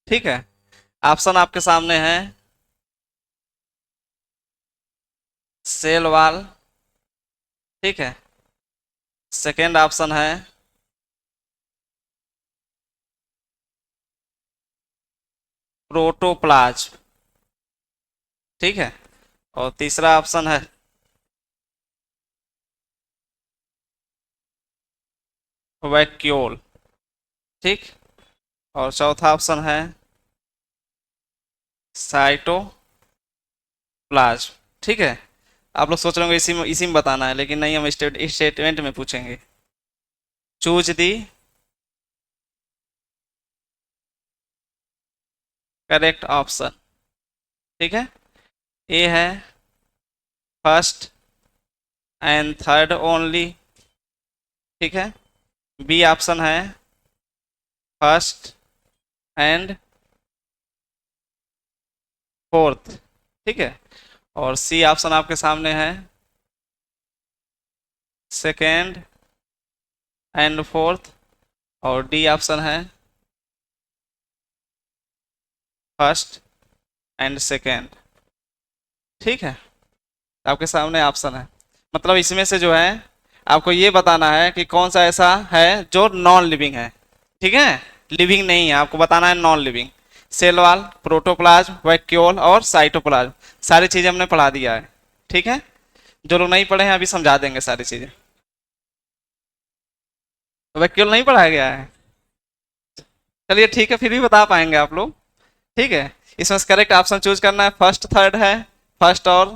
ठीक है। ऑप्शन आपके सामने है, सेल वाल, ठीक है। सेकेंड ऑप्शन है प्रोटोप्लाज्म, ठीक है। और तीसरा ऑप्शन है वैक्यूल, ठीक। और चौथा ऑप्शन है साइटोप्लाज्म, ठीक है। आप लोग सोच रहे होंगे इसी में बताना है, लेकिन नहीं, हम स्टेटमेंट में पूछेंगे। चूज दी करेक्ट ऑप्शन, ठीक है। ए है फर्स्ट एंड थर्ड ओनली, ठीक है। बी ऑप्शन है फर्स्ट एंड फोर्थ, ठीक है। और सी ऑप्शन आपके सामने है सेकेंड एंड फोर्थ। और डी ऑप्शन है फर्स्ट एंड सेकेंड, ठीक है। आपके सामने ऑप्शन है, मतलब इसमें से जो है आपको ये बताना है कि कौन सा ऐसा है जो नॉन लिविंग है, ठीक है। लिविंग नहीं है, आपको बताना है non living. Cell wall, protoplasm, vacuole और साइटोप्लाज्म, सारी चीजें हमने पढ़ा दिया है, ठीक है। जो लोग नहीं पढ़े हैं अभी समझा देंगे सारी चीजें। वैक्यूल नहीं पढ़ाया गया है, चलिए ठीक है, फिर भी बता पाएंगे आप लोग, ठीक है। इसमें करेक्ट ऑप्शन चूज करना है, फर्स्ट थर्ड है, फर्स्ट और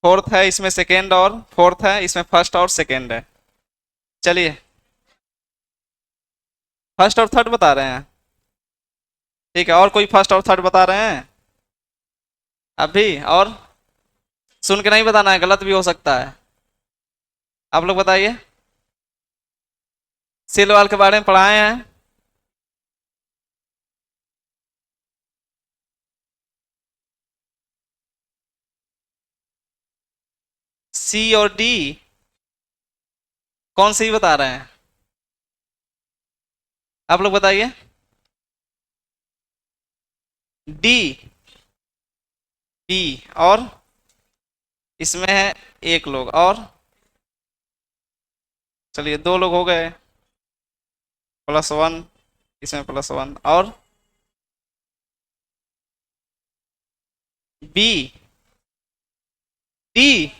फोर्थ है, इसमें सेकेंड और फोर्थ है, इसमें फर्स्ट और सेकेंड है। चलिए, फर्स्ट और थर्ड बता रहे हैं, ठीक है। और कोई फर्स्ट और थर्ड बता रहे हैं अभी? और सुन के नहीं बताना है, गलत भी हो सकता है। आप लोग बताइए, सेल वाल के बारे में पढ़ाए हैं? सी और डी, कौन सी बता रहे हैं? आप लोग बताइए। डी, बी, और इसमें है एक लोग और, चलिए दो लोग हो गए, प्लस वन, इसमें प्लस वन और बी, डी,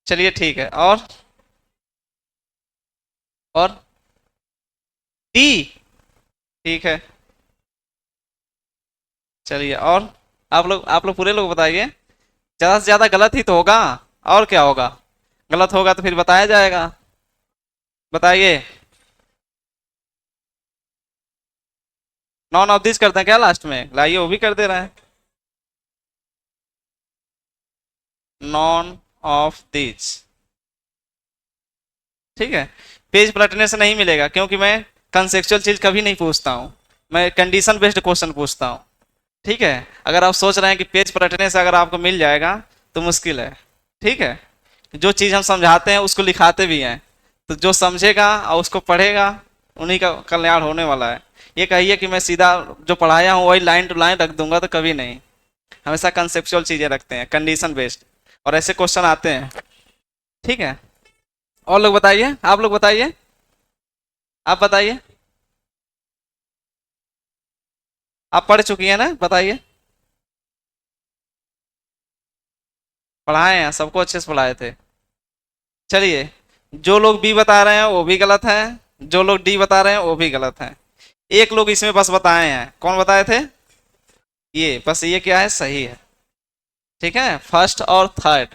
चलिए ठीक है। और डी, ठीक है। चलिए, और आप लोग पूरे लोग बताइए। ज्यादा से ज्यादा गलत ही तो होगा, और क्या होगा? गलत होगा तो फिर बताया जाएगा, बताइए। नॉन ऑफ दिस करते हैं क्या लास्ट में? लाइए वो भी कर दे रहे हैं, नॉन ऑफ दिस, ठीक है। पेज पलटने से नहीं मिलेगा, क्योंकि मैं कंसेप्चुअल चीज कभी नहीं पूछता हूँ, मैं कंडीशन बेस्ड क्वेश्चन पूछता हूँ, ठीक है। अगर आप सोच रहे हैं कि पेज पलटने से अगर आपको मिल जाएगा तो मुश्किल है, ठीक है। जो चीज़ हम समझाते हैं उसको लिखाते भी हैं, तो जो समझेगा और उसको पढ़ेगा उन्हीं का कल्याण होने वाला है। ये कहिए कि मैं सीधा जो पढ़ाया हूँ वही लाइन टू लाइन रख दूंगा, तो कभी नहीं। हमेशा कंसेप्चुअल चीज़ें रखते हैं, कंडीशन बेस्ड, और ऐसे क्वेश्चन आते हैं, ठीक है। और लोग बताइए, आप लोग बताइए, आप बताइए। आप पढ़ चुकी हैं ना, बताइए। पढ़ाए हैं, सबको अच्छे से पढ़ाए थे। चलिए, जो लोग बी बता रहे हैं वो भी गलत है, जो लोग डी बता रहे हैं वो भी गलत है। एक लोग इसमें बस बताए हैं, कौन बताए थे? ये बस, ये क्या है, सही है, ठीक है, फर्स्ट और थर्ड,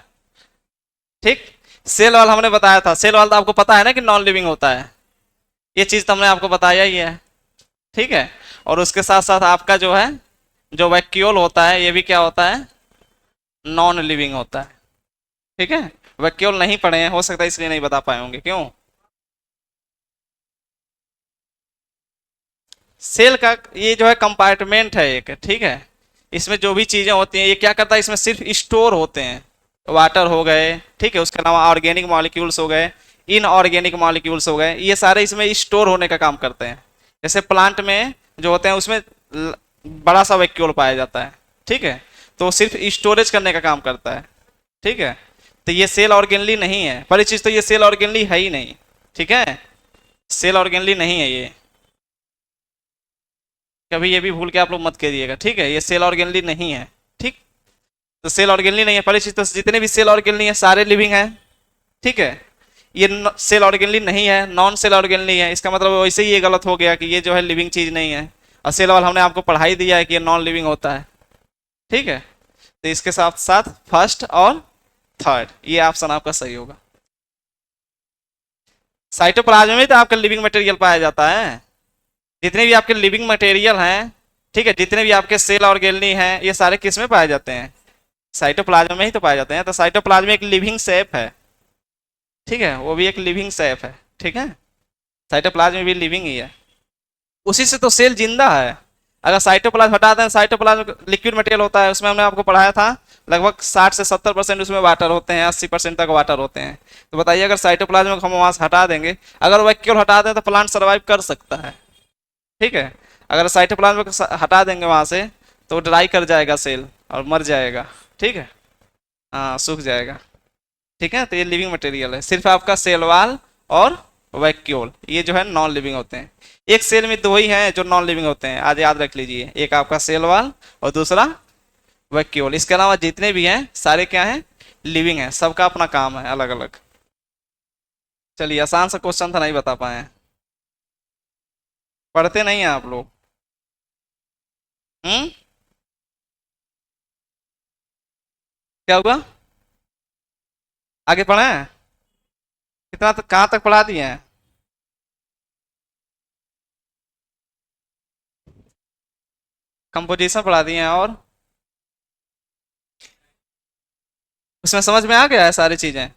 ठीक। सेल वाला हमने बताया था, सेल वाला तो आपको पता है ना कि नॉन लिविंग होता है, ये चीज तो हमने आपको बताया ही है, ठीक है। और उसके साथ साथ आपका जो है, जो वैक्यूल होता है, ये भी क्या होता है, नॉन लिविंग होता है, ठीक है। वैक्यूल नहीं पढ़े हैं, हो सकता है इसलिए नहीं बता पाए होंगे, क्यों? सेल का ये जो है कंपार्टमेंट है एक, ठीक है। इसमें जो भी चीजें होती हैं ये क्या करता है, इसमें सिर्फ स्टोर होते हैं, वाटर हो गए, ठीक है, उसके अलावा ऑर्गेनिक मॉलिक्यूल्स हो गए, इनऑर्गेनिक मॉलिक्यूल्स हो गए, ये सारे इसमें स्टोर होने का काम करते हैं। जैसे प्लांट में जो होते हैं उसमें बड़ा सा वैक्यूल पाया जाता है, ठीक है, तो सिर्फ स्टोरेज करने का काम करता है, ठीक है। तो ये सेल ऑर्गेनली नहीं है, पहली चीज तो ये सेल ऑर्गेनली है ही नहीं, ठीक है, सेल ऑर्गेनली नहीं है ये, कभी ये भी भूल के आप लोग मत करिएगा, ठीक है, ये सेल ऑर्गेनली नहीं है, ठीक। तो सेल ऑर्गेनली नहीं है, पहली चीज तो जितने भी सेल ऑर्गेनली है सारे लिविंग है, ठीक है। ये सेल ऑर्गेनली नहीं है, नॉन सेल ऑर्गेनली है, इसका मतलब वैसे ही ये गलत हो गया कि ये जो है लिविंग चीज नहीं है, और सेल वाला हमने आपको पढ़ाई दिया है कि ये नॉन लिविंग होता है, ठीक है। तो इसके साथ साथ फर्स्ट और थर्ड ये ऑप्शन आपका सही होगा। साइटोप्लाज्म में तो आपका लिविंग मटेरियल पाया जाता है, जितने भी आपके लिविंग मटेरियल हैं, ठीक है, जितने भी आपके सेल ऑर्गेनली हैं ये सारे किस में पाए जाते हैं, साइटोप्लाज्म में ही तो पाए जाते हैं। तो साइटोप्लाज्म एक लिविंग सेप है, ठीक है, वो भी एक लिविंग सेप है, ठीक है, साइटोप्लाज्म भी लिविंग ही है, उसी से तो सेल जिंदा है। अगर साइटोप्लाज्म हटा दें, साइटोप्लाज्म लिक्विड मटेरियल होता है, उसमें हमने आपको पढ़ाया था लगभग 60 से 70% उसमें वाटर होते हैं, 80% तक वाटर होते हैं। तो बताइए अगर साइटोप्लाज्म को हम वहां से हटा देंगे, अगर वैक्यूल हटा दें तो प्लांट सर्वाइव कर सकता है, ठीक है। अगर साइटोप्लाज्म को हटा देंगे वहां से तो ड्राई कर जाएगा सेल और मर जाएगा, ठीक है, हाँ सूख जाएगा, ठीक है। तो ये लिविंग मटेरियल है, सिर्फ आपका सेल वाल और वैक्यूल ये जो है नॉन लिविंग होते हैं। एक सेल में दो ही हैं जो नॉन लिविंग होते हैं, आज याद रख लीजिए, एक आपका सेल वाल और दूसरा वैक्यूल। इसके अलावा जितने भी हैं सारे क्या हैं, लिविंग हैं, सबका अपना काम है अलग अलग। चलिए आसान सा क्वेश्चन था, नहीं बता पाए, पढ़ते नहीं हैं आप लोग, हम्म, क्या हुआ, आगे पढ़े हैं, कितना तक कहाँ तक पढ़ा दिए हैं, कंपोजिशन पढ़ा दिए हैं, और उसमें समझ में आ गया है सारी चीजें।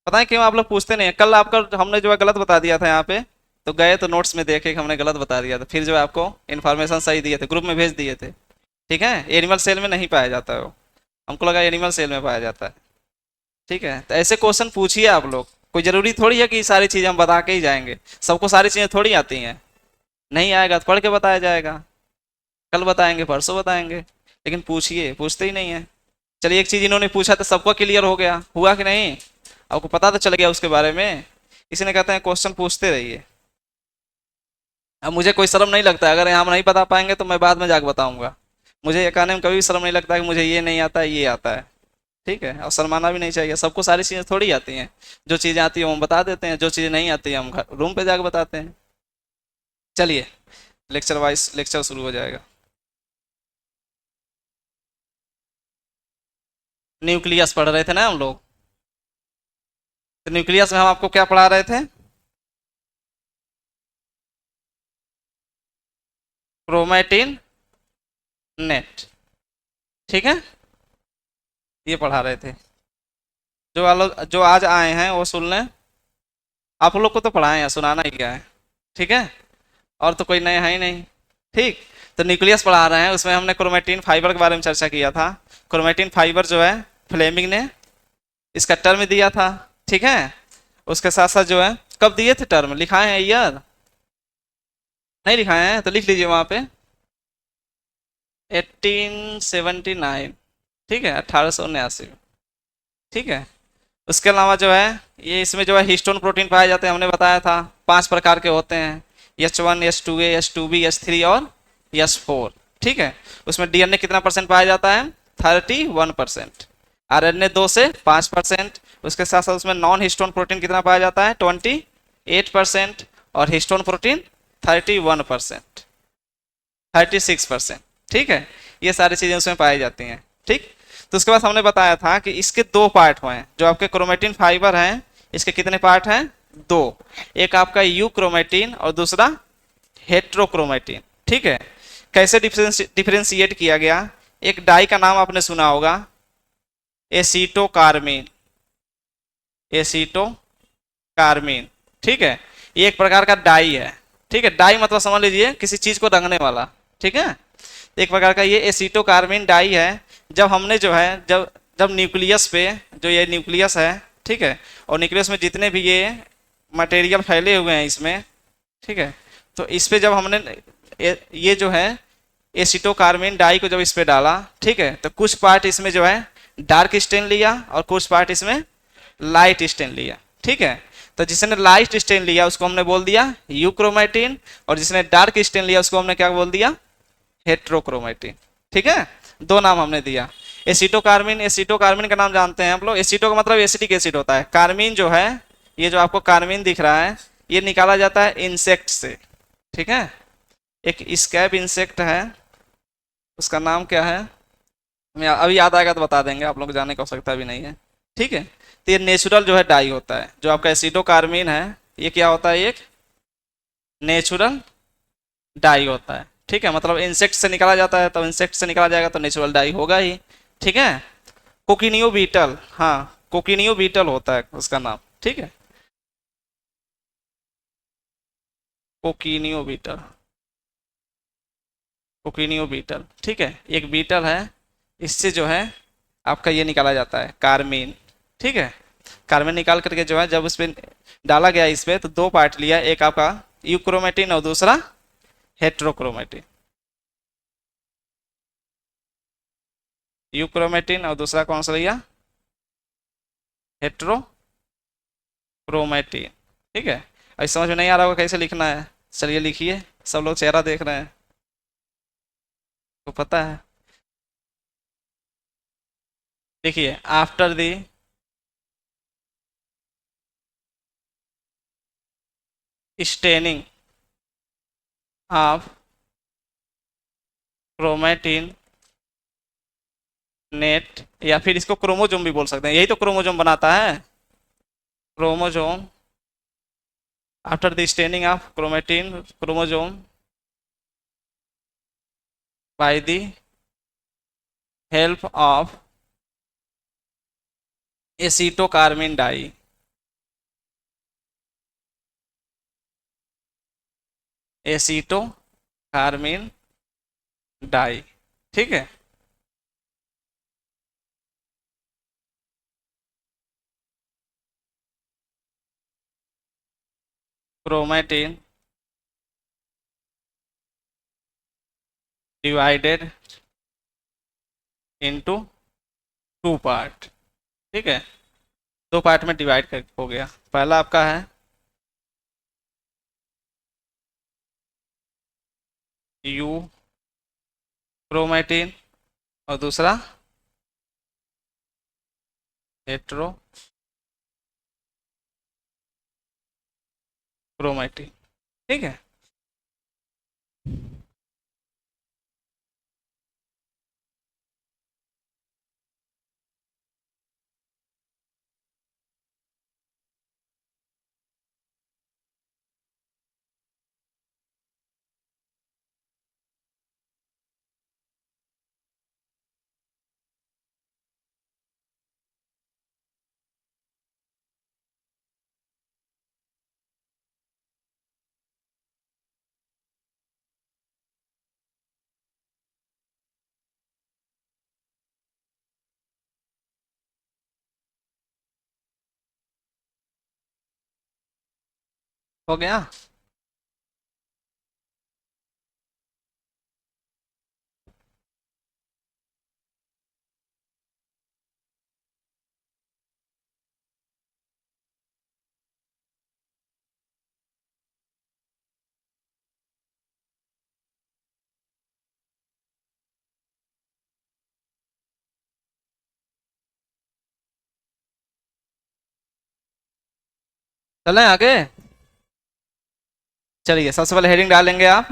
पता है क्यों आप लोग पूछते नहीं है, कल आपका हमने जो है गलत बता दिया था यहाँ पे, तो गए तो नोट्स में देखे कि हमने गलत बता दिया था, फिर जो है आपको इन्फॉर्मेशन सही दिए थे, ग्रुप में भेज दिए थे, ठीक है। एनिमल सेल में नहीं पाया जाता है वो, हमको लगा एनिमल सेल में पाया जाता है, ठीक है। तो ऐसे क्वेश्चन पूछिए आप लोग, कोई जरूरी थोड़ी है कि सारी चीजें हम बता के ही जाएंगे, सबको सारी चीजें थोड़ी आती हैं, नहीं आएगा तो पढ़ के बताया जाएगा, कल बताएंगे परसों बताएंगे, लेकिन पूछिए, पूछते ही नहीं है। चलिए एक चीज इन्होंने पूछा तो सबको क्लियर हो गया, हुआ कि नहीं, आपको पता तो चल गया उसके बारे में, इसी ने कहते हैं क्वेश्चन पूछते रहिए। अब मुझे कोई शर्म नहीं लगता है, अगर यहाँ नहीं बता पाएंगे तो मैं बाद में जाकर बताऊंगा, मुझे ये कहने में कभी भी शर्म नहीं लगता कि मुझे ये नहीं आता है, ये आता है, ठीक है। और शर्माना भी नहीं चाहिए, सबको सारी चीज़ें थोड़ी आती हैं, जो चीज़ें आती हैं हम बता देते हैं, जो चीज़ें नहीं आती हैं हम रूम पे जाकर बताते हैं। चलिए लेक्चर वाइज लेक्चर शुरू हो जाएगा। न्यूक्लियस पढ़ रहे थे ना हम लोग, तो न्यूक्लियस में हम आपको क्या पढ़ा रहे थे, क्रोमेटिन नेट, ठीक है, ये पढ़ा रहे थे। जो आज आए हैं वो सुन लें, आप लोग को तो पढ़ाए हैं, सुनाना ही क्या है, ठीक है, और तो कोई नया है ही नहीं, ठीक। तो न्यूक्लियस पढ़ा रहे हैं, उसमें हमने क्रोमेटिन फाइबर के बारे में चर्चा किया था। क्रोमेटिन फाइबर जो है फ्लेमिंग ने इसका टर्म दिया था, ठीक है। उसके साथ साथ जो है कब दिए थे टर्म, लिखाए हैं ईयर, नहीं लिखाए हैं तो लिख लीजिए वहां पे, 1879, ठीक है, 1879, ठीक है। उसके अलावा जो है ये इसमें जो है हिस्टोन प्रोटीन पाए जाते हैं, हमने बताया था 5 प्रकार के होते हैं, H1 H2A H2B H3 और H4, ठीक है। उसमें डीएनए कितना परसेंट पाया जाता है, 31%, आरएनए 2 से 5%, उसके साथ साथ उसमें नॉन हिस्टोन प्रोटीन कितना पाया जाता है, 28%, और हिस्टोन प्रोटीन 31%, 36%, ठीक है। ये सारी चीजें उसमें पाई जाती हैं, ठीक। तो उसके बाद हमने बताया था कि इसके 2 पार्ट हुए हैं, जो आपके क्रोमेटिन फाइबर हैं इसके कितने पार्ट हैं, 2, एक आपका यू क्रोमेटिन और दूसरा हेट्रोक्रोमेटिन, ठीक है। कैसे डिफरेंशिएट किया गया, एक डाई का नाम आपने सुना होगा, एसीटोकार्मीन, एसीटोकार्मीन, ठीक है, ये एक प्रकार का डाई है, ठीक है। डाई मतलब समझ लीजिए किसी चीज को रंगने वाला, ठीक है, एक प्रकार का ये एसीटोकार्मीन डाई है। जब हमने जो है जब जब न्यूक्लियस पे, जो ये न्यूक्लियस है ठीक है। और न्यूक्लियस में जितने भी ये मटेरियल फैले हुए हैं इसमें, ठीक है, तो इस पे जब हमने ये जो है एसिटोकार्बन डाई को जब इस पे डाला, ठीक है, तो कुछ पार्ट इसमें जो है डार्क स्टेन लिया और कुछ पार्ट इसमें लाइट स्टेन लिया, ठीक है। तो जिसने लाइट स्टेन लिया उसको हमने बोल दिया यूक्रोमेटिन, और जिसने डार्क स्टेन लिया उसको हमने क्या बोल दिया, हेट्रोक्रोमेटिन, ठीक है। दो नाम हमने दिया। एसिटोकार्बिन, एसिटोकार्बिन का नाम जानते हैं आप लोग, एसिटो का मतलब एसिटिक एसिड होता है। कार्बिन जो है, ये जो आपको कार्बिन दिख रहा है, ये निकाला जाता है इंसेक्ट से, ठीक है। एक स्कैब इंसेक्ट है, उसका नाम क्या है, मैं अभी याद आएगा तो बता देंगे, आप लोग जानने की आवश्यकता भी नहीं है, ठीक है। तो ये नेचुरल जो है डाई होता है, जो आपका एसिटोकार्बिन है, ये क्या होता है, एक नेचुरल डाई होता है, ठीक है। मतलब इंसेक्ट से निकाला जाता है, तो इंसेक्ट से निकाला जाएगा तो नेचुरल डाई होगा ही, ठीक है। कोकिनियो बीटल, हाँ, कोकिनियो बीटल होता है उसका नाम, ठीक है, कोकिनियो बीटल, कोकिनियो बीटल, ठीक है। एक बीटल है, इससे जो है आपका ये निकाला जाता है कार्मीन, ठीक है। कार्बन निकाल करके जो है जब उस पर डाला गया इस पे, तो दो पार्ट लिया, एक आपका यूक्रोमेटिन और दूसरा हेट्रोक्रोमेटिन, यूक्रोमेटिन और दूसरा कौन सा लिया, हेट्रोक्रोमेटिन, ठीक है। अभी समझ में नहीं आ रहा होगा कैसे लिखना है, चलिए लिखिए, सब लोग चेहरा देख रहे हैं तो पता है। देखिए, after the staining of chromatin net, या फिर इसको क्रोमोजोम भी बोल सकते हैं, यही तो क्रोमोजोम बनाता है, chromosome, after the staining of chromatin chromosome by the help of acetocarmine dye, acetocarmine dye, ठीक है। Chromatin divided into two part, ठीक है, दो पार्ट में डिवाइड कर हो गया। पहला आपका है यू क्रोमेटिन और दूसरा हेट्रो क्रोमेटिन, ठीक है। हो गया। चलें आगे, चलिए सबसे पहले हेडिंग डालेंगे आप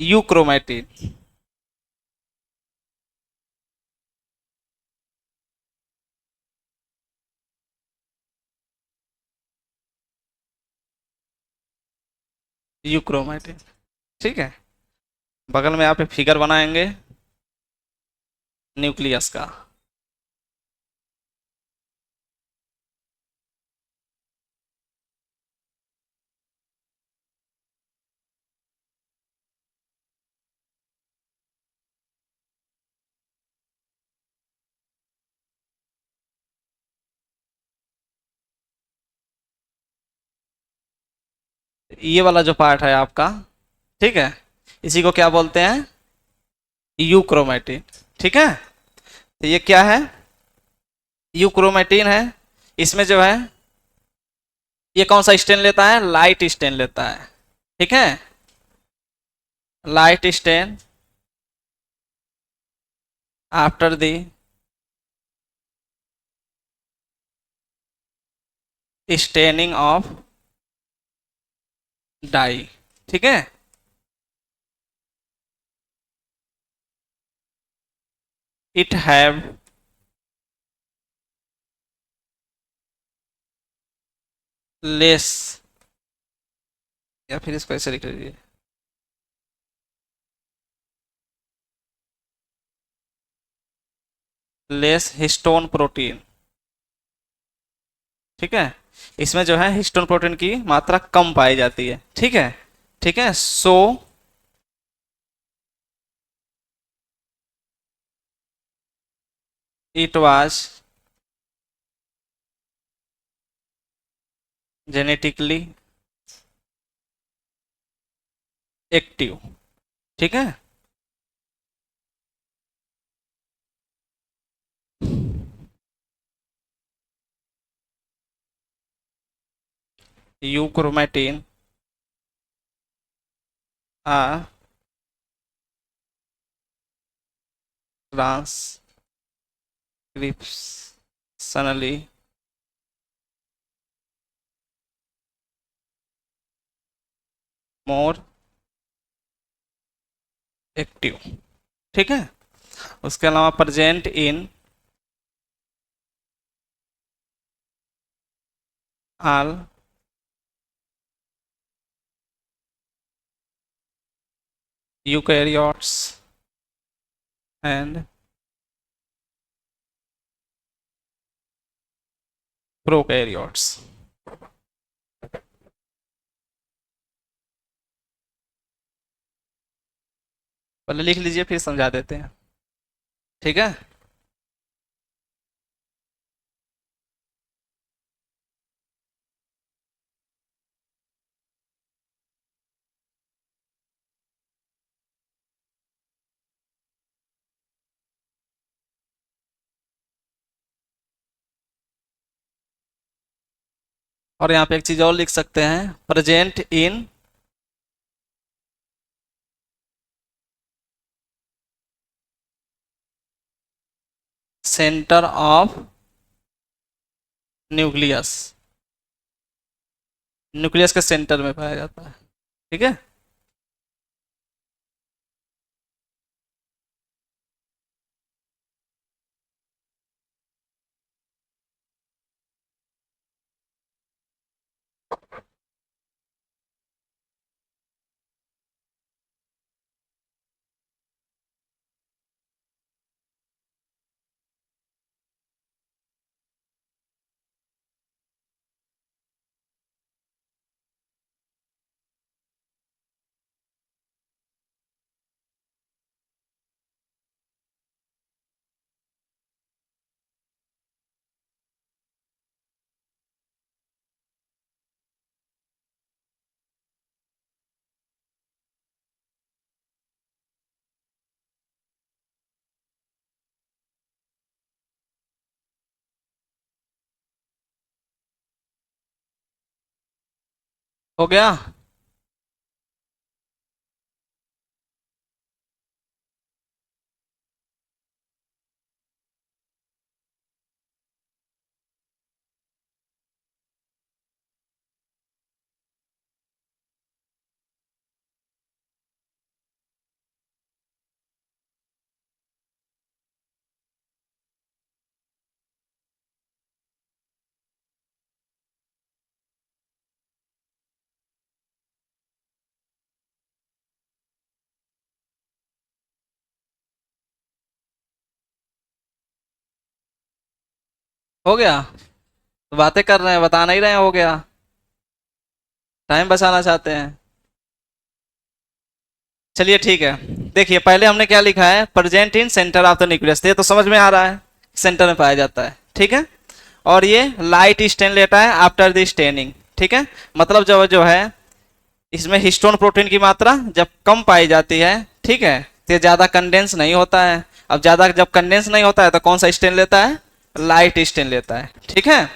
यू क्रोमेटिन, यू क्रोमेटिन, ठीक है। बगल में आप एक फिगर बनाएंगे न्यूक्लियस का, ये वाला जो पार्ट है आपका, ठीक है, इसी को क्या बोलते हैं, यूक्रोमेटिन। ठीक है, तो ये क्या है, यूक्रोमेटिन है। इसमें जो है ये कौन सा स्टेन लेता है, लाइट स्टेन लेता है। ठीक है, light stain after the staining of dye. ठीक है, इट हैव लेस, या फिर इसको ऐसे लिख लीजिए, लेस हिस्टोन प्रोटीन। ठीक है, इसमें जो है हिस्टोन प्रोटीन की मात्रा कम पाई जाती है। ठीक है, ठीक है, so it was genetically active. ठीक है, यूक्रोमेटिन आ ट्रांसक्रिप्शनली मोर एक्टिव। ठीक है, उसके अलावा present in all eukaryotes and prokaryotes. पहले लिख लीजिए फिर समझा देते हैं। ठीक है, और यहाँ पे एक चीज और लिख सकते हैं, present in centre of nucleus, nucleus के सेंटर में पाया जाता है। ठीक है, हो गया। हो गया, तो बातें कर रहे हैं, बता नहीं रहे हैं, हो गया, टाइम बचाना चाहते हैं। चलिए ठीक है, देखिए पहले हमने क्या लिखा है, present in centre of the nucleus, ये तो समझ में आ रहा है, सेंटर में पाया जाता है। ठीक है, और ये लाइट स्टेन लेता है आफ्टर द स्टेनिंग। ठीक है, मतलब जो जो है इसमें हिस्टोन प्रोटीन की मात्रा जब कम पाई जाती है, ठीक है, तो ये ज्यादा कंडेंस नहीं होता है। अब ज्यादा जब कंडेंस नहीं होता है तो कौन सा स्टेन लेता है? लाइट स्टेन लेता है, ठीक है।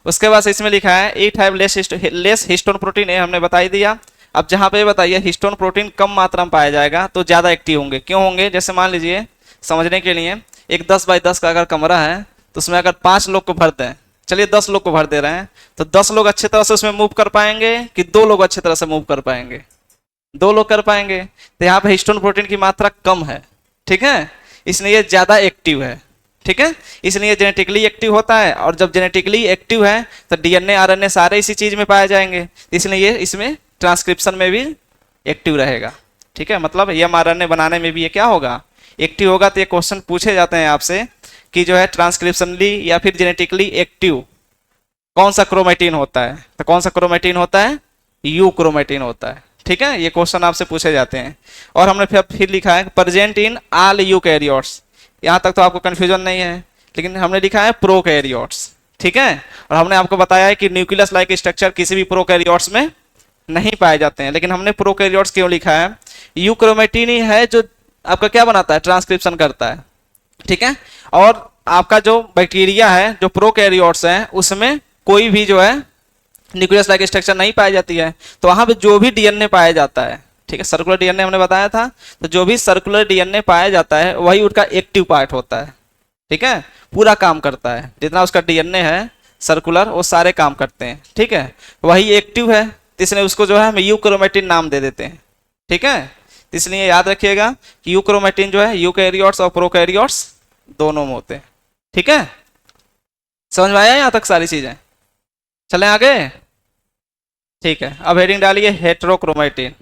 उसके बाद इसमें लिखा है ईट हैव लेस हिस्टोन प्रोटीन, ये हमने बता ही दिया। अब जहां पे बताइए हिस्टोन प्रोटीन कम मात्रा में पाया जाएगा तो ज्यादा एक्टिव होंगे। क्यों होंगे? जैसे मान लीजिए समझने के लिए, एक 10 बाई 10 का अगर कमरा है तो उसमें अगर 5 लोग को भर दें, चलिए 10 लोग को भर दे रहे हैं, तो 10 लोग अच्छे तरह से उसमें मूव कर पाएंगे कि 2 लोग अच्छे तरह से मूव कर पाएंगे? 2 लोग कर पाएंगे। तो यहाँ पे हिस्टोन प्रोटीन की मात्रा कम है, ठीक है, इसलिए ये ज्यादा एक्टिव है, ठीक है। इसलिए जेनेटिकली एक्टिव होता है, और जब जेनेटिकली एक्टिव है तो डीएनए आरएनए सारे इसी चीज में पाए जाएंगे, इसलिए ये इसमें ट्रांसक्रिप्शन में भी एक्टिव रहेगा, ठीक है। मतलब एमआरएनए बनाने में भी ये क्या होगा? एक्टिव होगा। तो ये क्वेश्चन पूछे जाते हैं आपसे कि जो है ट्रांसक्रिप्शनली या फिर जेनेटिकली एक्टिव कौन सा क्रोमेटिन होता है? तो कौन सा क्रोमेटिन होता है? यू क्रोमेटिन होता है, ठीक है। ये क्वेश्चन आपसे पूछे जाते हैं। और हमने फिर लिखा है प्रेजेंट इन ऑल यूकैरियोट्स, यहाँ तक तो आपको कंफ्यूजन नहीं है, लेकिन हमने लिखा है प्रोकैरियोट्स, ठीक है। और हमने आपको बताया है कि न्यूक्लियस लाइक स्ट्रक्चर किसी भी प्रोकैरियोट्स में नहीं पाए जाते हैं, लेकिन हमने प्रोकैरियोट्स क्यों लिखा है? यूक्रोमेटिन ही है जो आपका क्या बनाता है? ट्रांसक्रिप्शन करता है, ठीक है। और आपका जो बैक्टीरिया है, जो प्रोकैरियोट्स हैं, उसमें कोई भी जो है न्यूक्लियस लाइक स्ट्रक्चर नहीं पाई जाती है। तो वहां पे जो भी डीएनए पाया जाता है, ठीक है, सर्कुलर डीएनए हमने बताया था, तो जो भी सर्कुलर डीएनए पाया जाता है वही उसका एक्टिव पार्ट होता है, ठीक है, पूरा काम करता है। जितना उसका डीएनए है सर्कुलर, वो सारे काम करते हैं, ठीक है, वही एक्टिव है, इसलिए उसको जो है हम यूक्रोमेटिन नाम दे देते हैं, ठीक है। इसलिए याद रखिएगा कि यूक्रोमेटिन जो है यूकैरियोट्स और प्रोकैरियोट्स दोनों में होते हैं, ठीक है। समझ में आया यहां तक सारी चीजें? चलें आगे, ठीक है। अब हेडिंग डालिए हेट्रोक्रोमेटिन।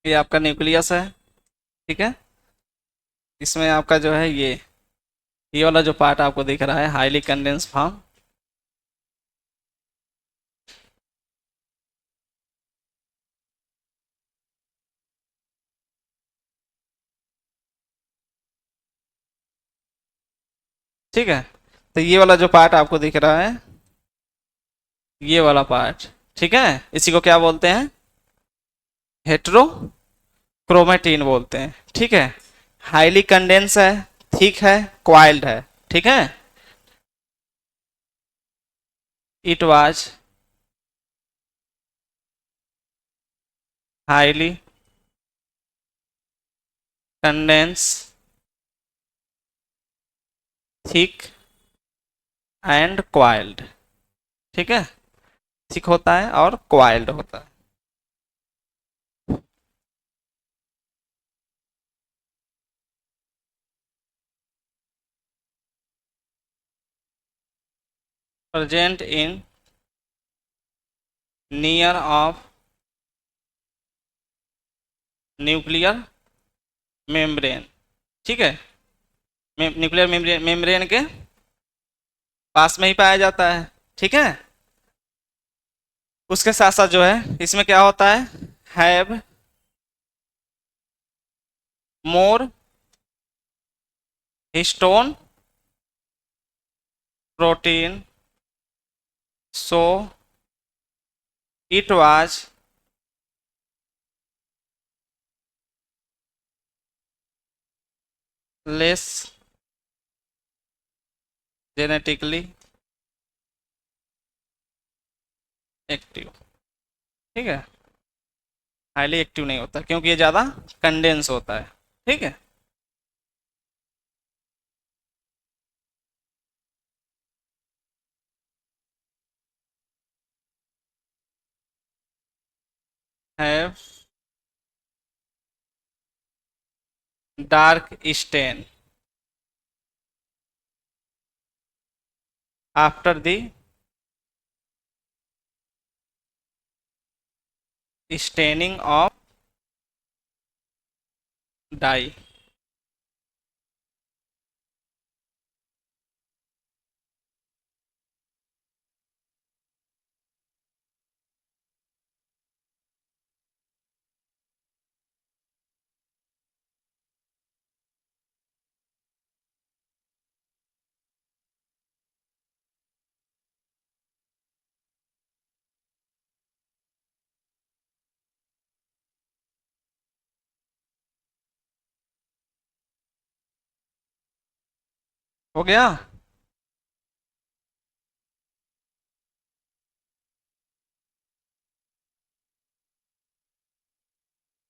ये आपका न्यूक्लियस है, ठीक है। इसमें आपका जो है ये वाला जो पार्ट आपको दिख रहा है हाईली कंडेंस फॉर्म, ठीक है। तो ये वाला जो पार्ट आपको दिख रहा है, ये वाला पार्ट, ठीक है, इसी को क्या बोलते हैं? हेट्रोक्रोमेटिन बोलते हैं, ठीक है। हाईली कंडेंस है, थिक है, क्वाइल्ड है, ठीक है। It was highly condense, thick and coiled, ठीक है। थिक होता है और क्वाइल्ड होता है। Present in near of nuclear membrane, ठीक है। न्यूक्लियर मेम्ब्रेन के पास में ही पाया जाता है, ठीक है। उसके साथ साथ जो है इसमें क्या होता है? Have more histone protein, so it was less genetically active, ठीक है। हाईली एक्टिव नहीं होता क्योंकि ये ज्यादा कंडेंस होता है, ठीक है। Have dark stain after the staining of dye. हो गया।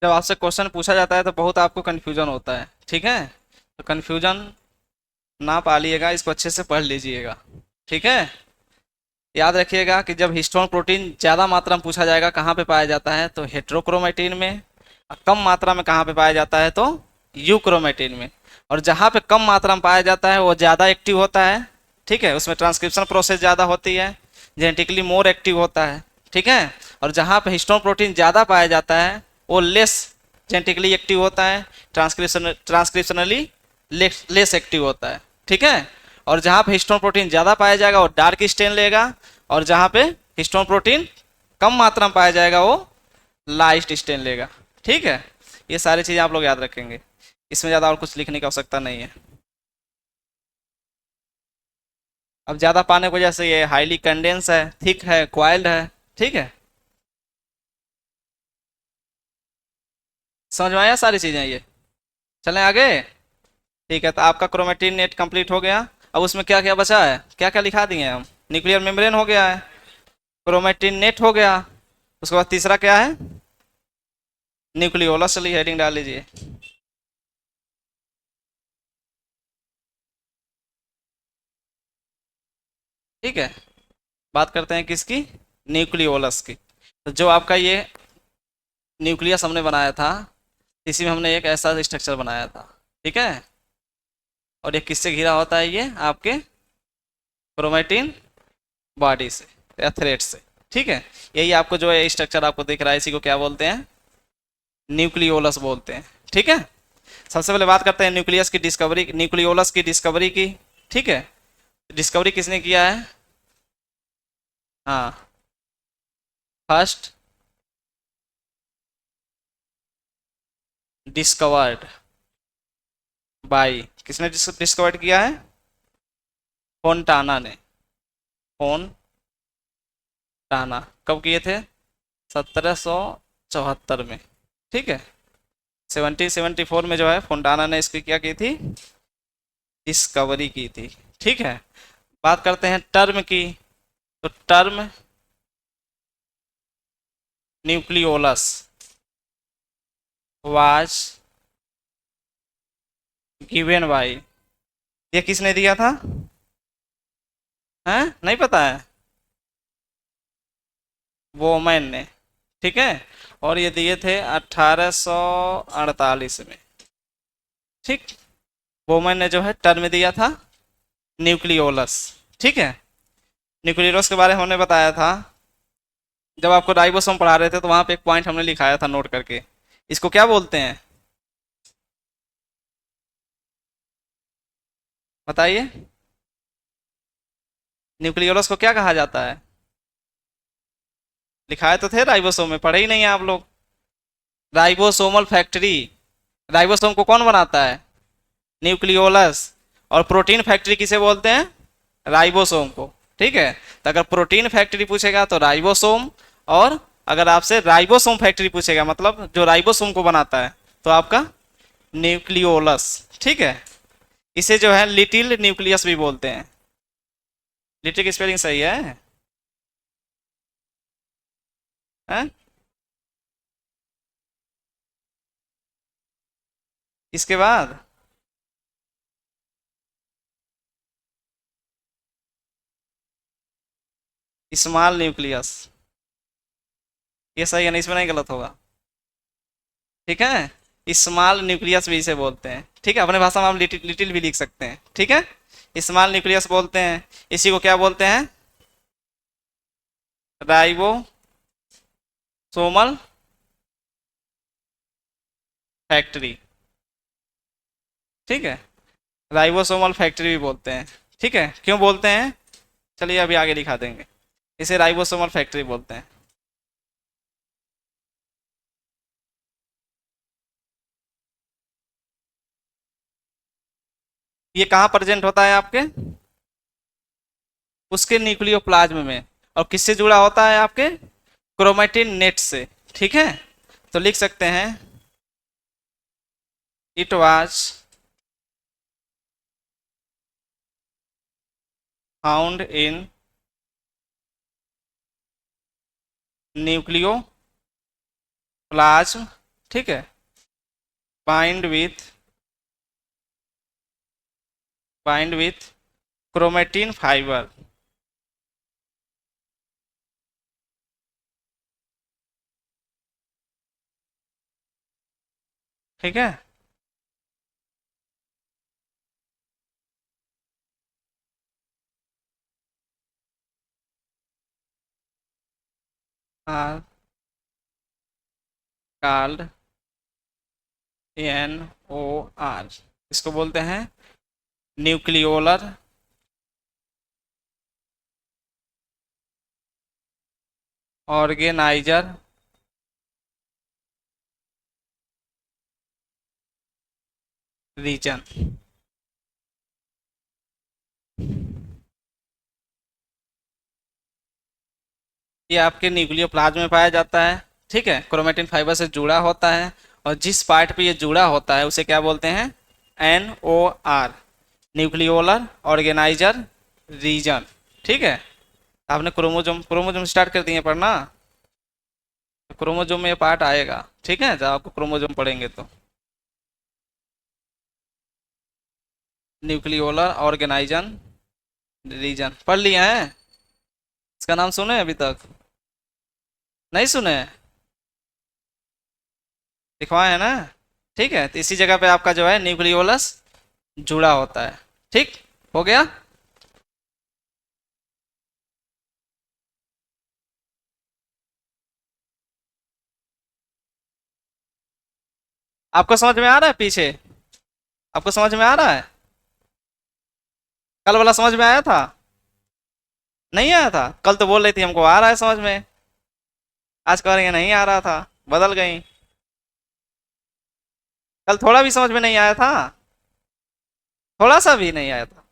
जब आपसे क्वेश्चन पूछा जाता है तो बहुत आपको कंफ्यूजन होता है, ठीक है। तो कंफ्यूजन ना पालिएगा, इसको अच्छे से पढ़ लीजिएगा, ठीक है। याद रखिएगा कि जब हिस्टोन प्रोटीन ज़्यादा मात्रा में पूछा जाएगा कहाँ पे पाया जाता है तो हेट्रोक्रोमेटिन में, और कम मात्रा में कहाँ पे पाया जाता है तो यूक्रोमेटिन में। और जहाँ पे कम मात्रा में पाया जाता है वो ज़्यादा एक्टिव होता है, ठीक है, उसमें ट्रांसक्रिप्शन प्रोसेस ज़्यादा होती है, जेनेटिकली मोर एक्टिव होता है, ठीक है। और जहाँ पे हिस्टोन प्रोटीन ज़्यादा पाया जाता है वो लेस जेनेटिकली एक्टिव होता है, ट्रांसक्रिप्शनली लेस एक्टिव होता है, ठीक है। और जहाँ पे हिस्टोन प्रोटीन ज़्यादा पाया जाएगा वो डार्क स्टेन लेगा, और जहाँ पे हिस्टोन प्रोटीन कम मात्रा में पाया जाएगा वो लाइट स्टेन लेगा, ठीक है। ये सारी चीज़ें आप लोग याद रखेंगे, इसमें ज़्यादा और कुछ लिखने की आवश्यकता नहीं है। अब ज़्यादा पाने की वजह से ये हाईली कंडेंस है, थिक है, क्वाइल्ड है, ठीक है। समझ में आया सारी चीज़ें ये। चलें आगे। ठीक है, तो आपका क्रोमेटिन नेट कंप्लीट हो गया। अब उसमें क्या क्या बचा है, क्या क्या लिखा दिए हम। न्यूक्लियर मेम्ब्रेन हो गया है, क्रोमेटिन नेट हो गया, उसके बाद तीसरा क्या है, न्यूक्लियोलस। चलिए हेडिंग डाल लीजिए। ठीक है, बात करते हैं किसकी, न्यूक्लियोलस की। तो जो आपका ये न्यूक्लियस हमने बनाया था, इसी में हमने एक ऐसा स्ट्रक्चर बनाया था, ठीक है। और ये किससे घिरा होता है, ये आपके क्रोमेटिन बॉडी से या थ्रेड से, ठीक है। यही आपको जो है स्ट्रक्चर आपको दिख रहा है, इसी को क्या बोलते हैं, न्यूक्लियोलस बोलते हैं, ठीक है। सबसे पहले बात करते हैं न्यूक्लियस की डिस्कवरी, न्यूक्लियोलस की डिस्कवरी की, ठीक है। डिस्कवरी किसने किया है, हाँ, फर्स्ट डिस्कवर्ड बाई, किसने डिस्कवर्ड किया है, फोंटाना ने। फोंटाना कब किए थे, 1774 में, ठीक है। 1774 में जो है फोंटाना ने इसकी क्या की थी, डिस्कवरी की थी, ठीक है। बात करते हैं टर्म की, तो term nucleolus was given by, ये किसने दिया था, हैं नहीं पता है, वोमैन ने, ठीक है। और ये दिए थे 1848 में, ठीक। वोमैन ने जो है टर्म दिया था न्यूक्लियोलस, ठीक है। न्यूक्लियोलस के बारे में हमने बताया था जब आपको राइबोसोम पढ़ा रहे थे, तो वहां पे एक पॉइंट हमने लिखाया था नोट करके, इसको क्या बोलते हैं, बताइए। न्यूक्लियोलस को क्या कहा जाता है, लिखाए तो थे राइबोसोम में, पढ़े ही नहीं है आप लोग। राइबोसोमल फैक्ट्री, राइबोसोम को कौन बनाता है, न्यूक्लियोलस। और प्रोटीन फैक्ट्री किसे बोलते हैं, राइबोसोम को, ठीक है। तो अगर प्रोटीन फैक्ट्री पूछेगा तो राइबोसोम, और अगर आपसे राइबोसोम फैक्ट्री पूछेगा मतलब जो राइबोसोम को बनाता है, तो आपका न्यूक्लियोलस, ठीक है। इसे जो है लिटिल न्यूक्लियस भी बोलते हैं। लिटिल की स्पेलिंग सही है, हैं? इसके बाद स्मॉल न्यूक्लियस, ये सही है ना, इसमें नहीं गलत होगा, ठीक है। स्मॉल न्यूक्लियस भी इसे बोलते हैं, ठीक है। अपने भाषा में हम लिटिल लिटिल भी लिख सकते हैं, ठीक है। स्मॉल न्यूक्लियस बोलते हैं, इसी को क्या बोलते हैं, राइबोसोमल फैक्ट्री, ठीक है। राइबोसोमल फैक्ट्री भी बोलते हैं। ठीक है, क्यों बोलते हैं, चलिए अभी आगे दिखा देंगे। इसे राइबोसोमल फैक्ट्री बोलते हैं। ये कहाँ प्रेजेंट होता है आपके, उसके न्यूक्लियोप्लाज्म में। और किससे जुड़ा होता है आपके, क्रोमेटिन नेट से। ठीक है, तो लिख सकते हैं it was found in nucleoplasm. ठीक है, बाइंड विथ क्रोमेटिन फाइबर। ठीक है, आर कॉल्ड NOR। इसको बोलते हैं न्यूक्लियोलर ऑर्गेनाइजर रीजन। ये आपके न्यूक्लियोप्लाज्म में पाया जाता है। ठीक है, क्रोमेटिन फाइबर से जुड़ा होता है, और जिस पार्ट पे ये जुड़ा होता है उसे क्या बोलते हैं, NOR, न्यूक्लियोलर ऑर्गेनाइजर रीजन। ठीक है, आपने क्रोमोजोम क्रोमोजोम स्टार्ट कर दिए पढ़ना, क्रोमोजोम में ये पार्ट आएगा। ठीक है, जब आपको क्रोमोजोम पढ़ेंगे तो न्यूक्लियोलर ऑर्गेनाइजन रीजन पढ़ लिया है। इसका नाम सुने अभी तक, नहीं सुने, लिखवाए है ना। ठीक है, तो इसी जगह पे आपका जो है न्यूक्लियोलस जुड़ा होता है। ठीक, हो गया। आपको समझ में आ रहा है पीछे, आपको समझ में आ रहा है, कल वाला समझ में आया था, नहीं आया था, कल तो बोल रही थी हमको आ रहा है समझ में, आज कह रही है नहीं आ रहा था, बदल गई। कल थोड़ा भी समझ में नहीं आया था, थोड़ा सा भी नहीं आया था,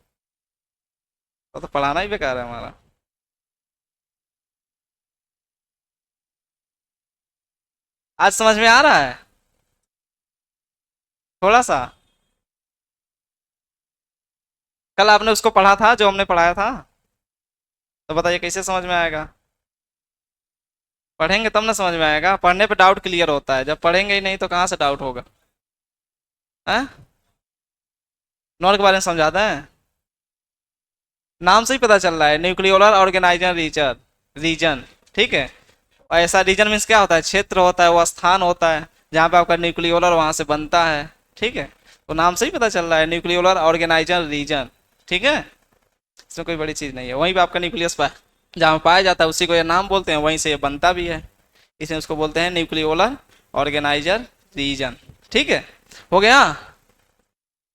तो पढ़ाना ही बेकार है हमारा। आज समझ में आ रहा है थोड़ा सा। कल आपने उसको पढ़ा था जो हमने पढ़ाया था, तो बताइए कैसे समझ में आएगा। पढ़ेंगे तब ना समझ में आएगा, पढ़ने पे डाउट क्लियर होता है, जब पढ़ेंगे ही नहीं तो कहाँ से डाउट होगा। हैं, नॉर के बारे में समझा दें, नाम से ही पता चल रहा है, न्यूक्लियोलर ऑर्गेनाइजर रीजन रीजन। ठीक है, और ऐसा रीजन मीन्स क्या होता है, क्षेत्र होता है, वो स्थान होता है जहाँ पे आपका न्यूक्लियोलर वहां से बनता है। ठीक है, तो नाम से ही पता चल रहा है न्यूक्लियोलर ऑर्गेनाइजर रीजन। ठीक है, इसमें कोई बड़ी चीज नहीं है, वहीं पे आपका न्यूक्लियस जहाँ पाया जाता है उसी को ये नाम बोलते हैं, वहीं से ये बनता भी है, इसलिए उसको बोलते हैं न्यूक्लियोलर ऑर्गेनाइजर रीजन। ठीक है, हो गया,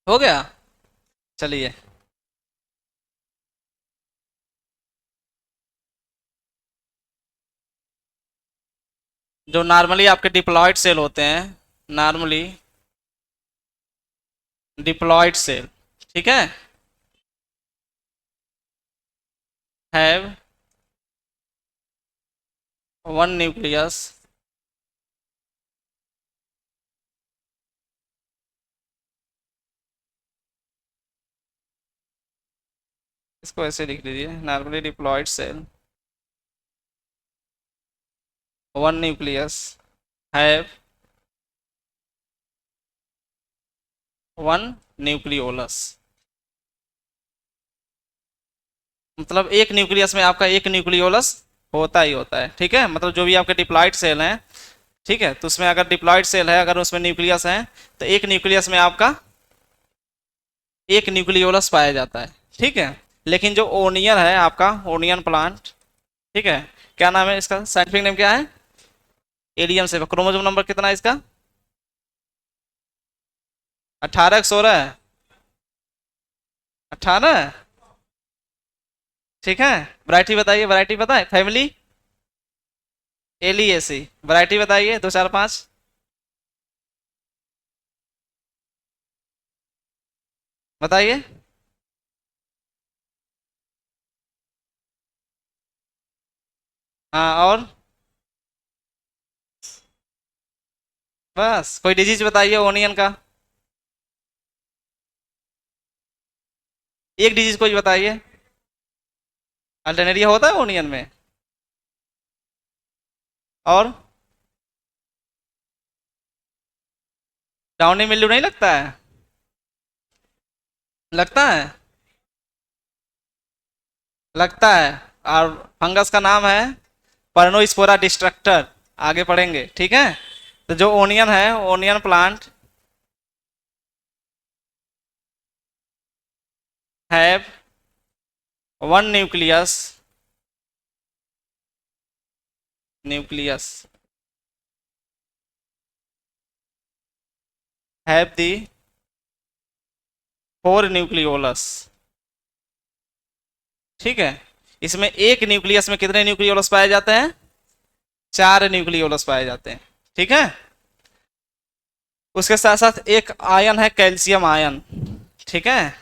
हो गया, चलिए। जो नॉर्मली आपके डिप्लॉयड सेल होते हैं, नॉर्मली डिप्लॉयड सेल, ठीक है, हैव वन न्यूक्लियस इसको ऐसे लिख लीजिए, normally diploid cell one nucleus have one nucleolus. मतलब एक न्यूक्लियस में आपका एक न्यूक्लियोलस होता ही होता है। ठीक है, मतलब जो भी आपके डिप्लॉयड सेल हैं, ठीक है, तो उसमें अगर डिप्लॉयड सेल है, अगर उसमें न्यूक्लियस है, तो एक न्यूक्लियस में आपका एक न्यूक्लियोलस पाया जाता है। ठीक है, लेकिन जो ओनियन है आपका, ओनियन प्लांट, ठीक है, क्या नाम है इसका, साइंटिफिक नेम क्या है, एलियम से। क्रोमोजोम नंबर कितना है इसका, 18 16 है। 18। ठीक है, वैरायटी बताइए, वैरायटी पता है, फैमिली एलिएसी, वैरायटी बताइए दो चार पांच। बताइए। हाँ और? बस कोई डिजीज बताइए ओनियन का, एक डिजीज कोई बताइए। अल्टरनेरिया होता है ओनियन में? और? डाउनी मिल्ड्यू नहीं लगता है? लगता है? लगता है। और फंगस का नाम है परनोस्पोरा डिस्ट्रक्टर। आगे पढ़ेंगे, ठीक है। तो जो ओनियन है, onion plant have one nucleus, nucleus have the four nucleolus. ठीक है, इसमें एक न्यूक्लियस में कितने न्यूक्लियोलस पाए जाते हैं? चार न्यूक्लियोलस पाए जाते हैं। ठीक है, उसके साथ साथ एक आयन है कैल्शियम आयन। ठीक है,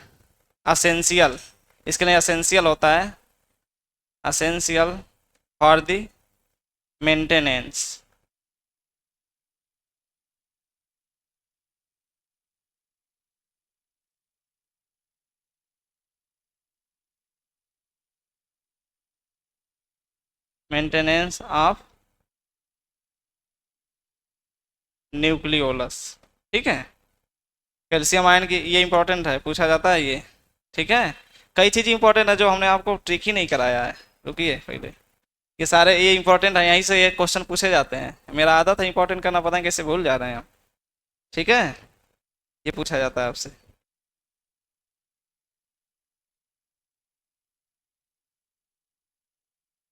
असेंशियल, इसके लिए असेंशियल होता है, essential for the maintenance, maintenance of nucleolus. ठीक है, कैल्शियम आयन की ये इंपॉर्टेंट है, पूछा जाता है ये। ठीक है, कई चीज इंपॉर्टेंट है जो हमने आपको ट्रिक ही नहीं कराया है। रुकिए पहले, ये सारे ये इंपॉर्टेंट है, यहीं से ये क्वेश्चन पूछे जाते हैं। मेरा आदत है इंपॉर्टेंट करना, पता है कैसे भूल जा रहे हैं आप। ठीक है, ये पूछा जाता है आपसे।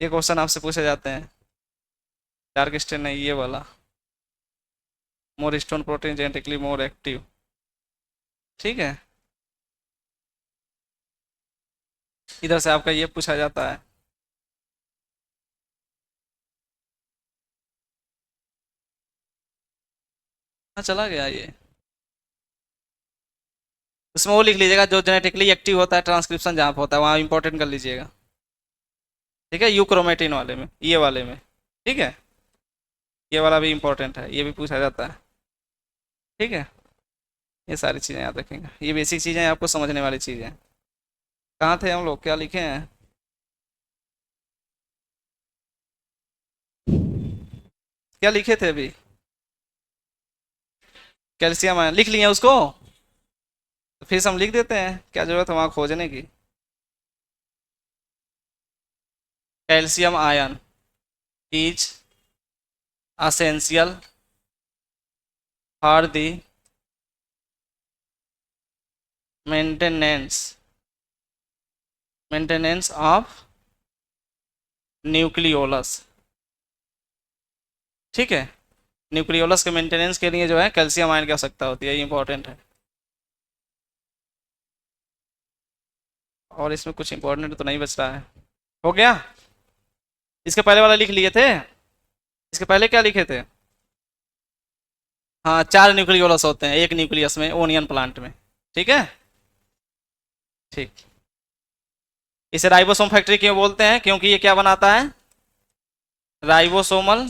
ये क्वेश्चन आपसे पूछे जाते हैं। डार्क स्टेन नहीं, ये वाला, more stone protein genetically more active. ठीक है, इधर से आपका ये पूछा जाता है। हाँ चला गया ये। उसमें वो लिख लीजिएगा जो जेनेटिकली एक्टिव होता है, ट्रांसक्रिप्शन जहाँ पे होता है वहाँ इंपॉर्टेंट कर लीजिएगा। ठीक है, यूक्रोमेटिन वाले में, ये वाले में। ठीक है, ये वाला भी इंपॉर्टेंट है, ये भी पूछा जाता है। ठीक है, ये सारी चीज़ें याद रखेंगे, ये बेसिक चीज़ें हैं, आपको समझने वाली चीज़ें हैं। कहाँ थे हम लोग, क्या लिखे हैं? क्या लिखे थे अभी? कैल्शियम आयन लिख लिए उसको, तो फिर से हम लिख देते हैं, क्या जरूरत है वहाँ खोजने की। Calcium ion is essential for the maintenance, maintenance of nucleolus. ठीक है, न्यूक्लियोलस के मेंटेनेंस के लिए जो है कैल्शियम आयन की आवश्यकता होती है, ये इंपॉर्टेंट है। और इसमें कुछ इंपॉर्टेंट तो नहीं बच रहा है। हो गया? इसके पहले वाला लिख लिए थे? इसके पहले क्या लिखे थे? हाँ, चार न्यूक्लियोलस होते हैं एक न्यूक्लियस में, ओनियन प्लांट में। ठीक है, ठीक। इसे राइबोसोम फैक्ट्री क्यों बोलते हैं? क्योंकि ये क्या बनाता है? Ribosomal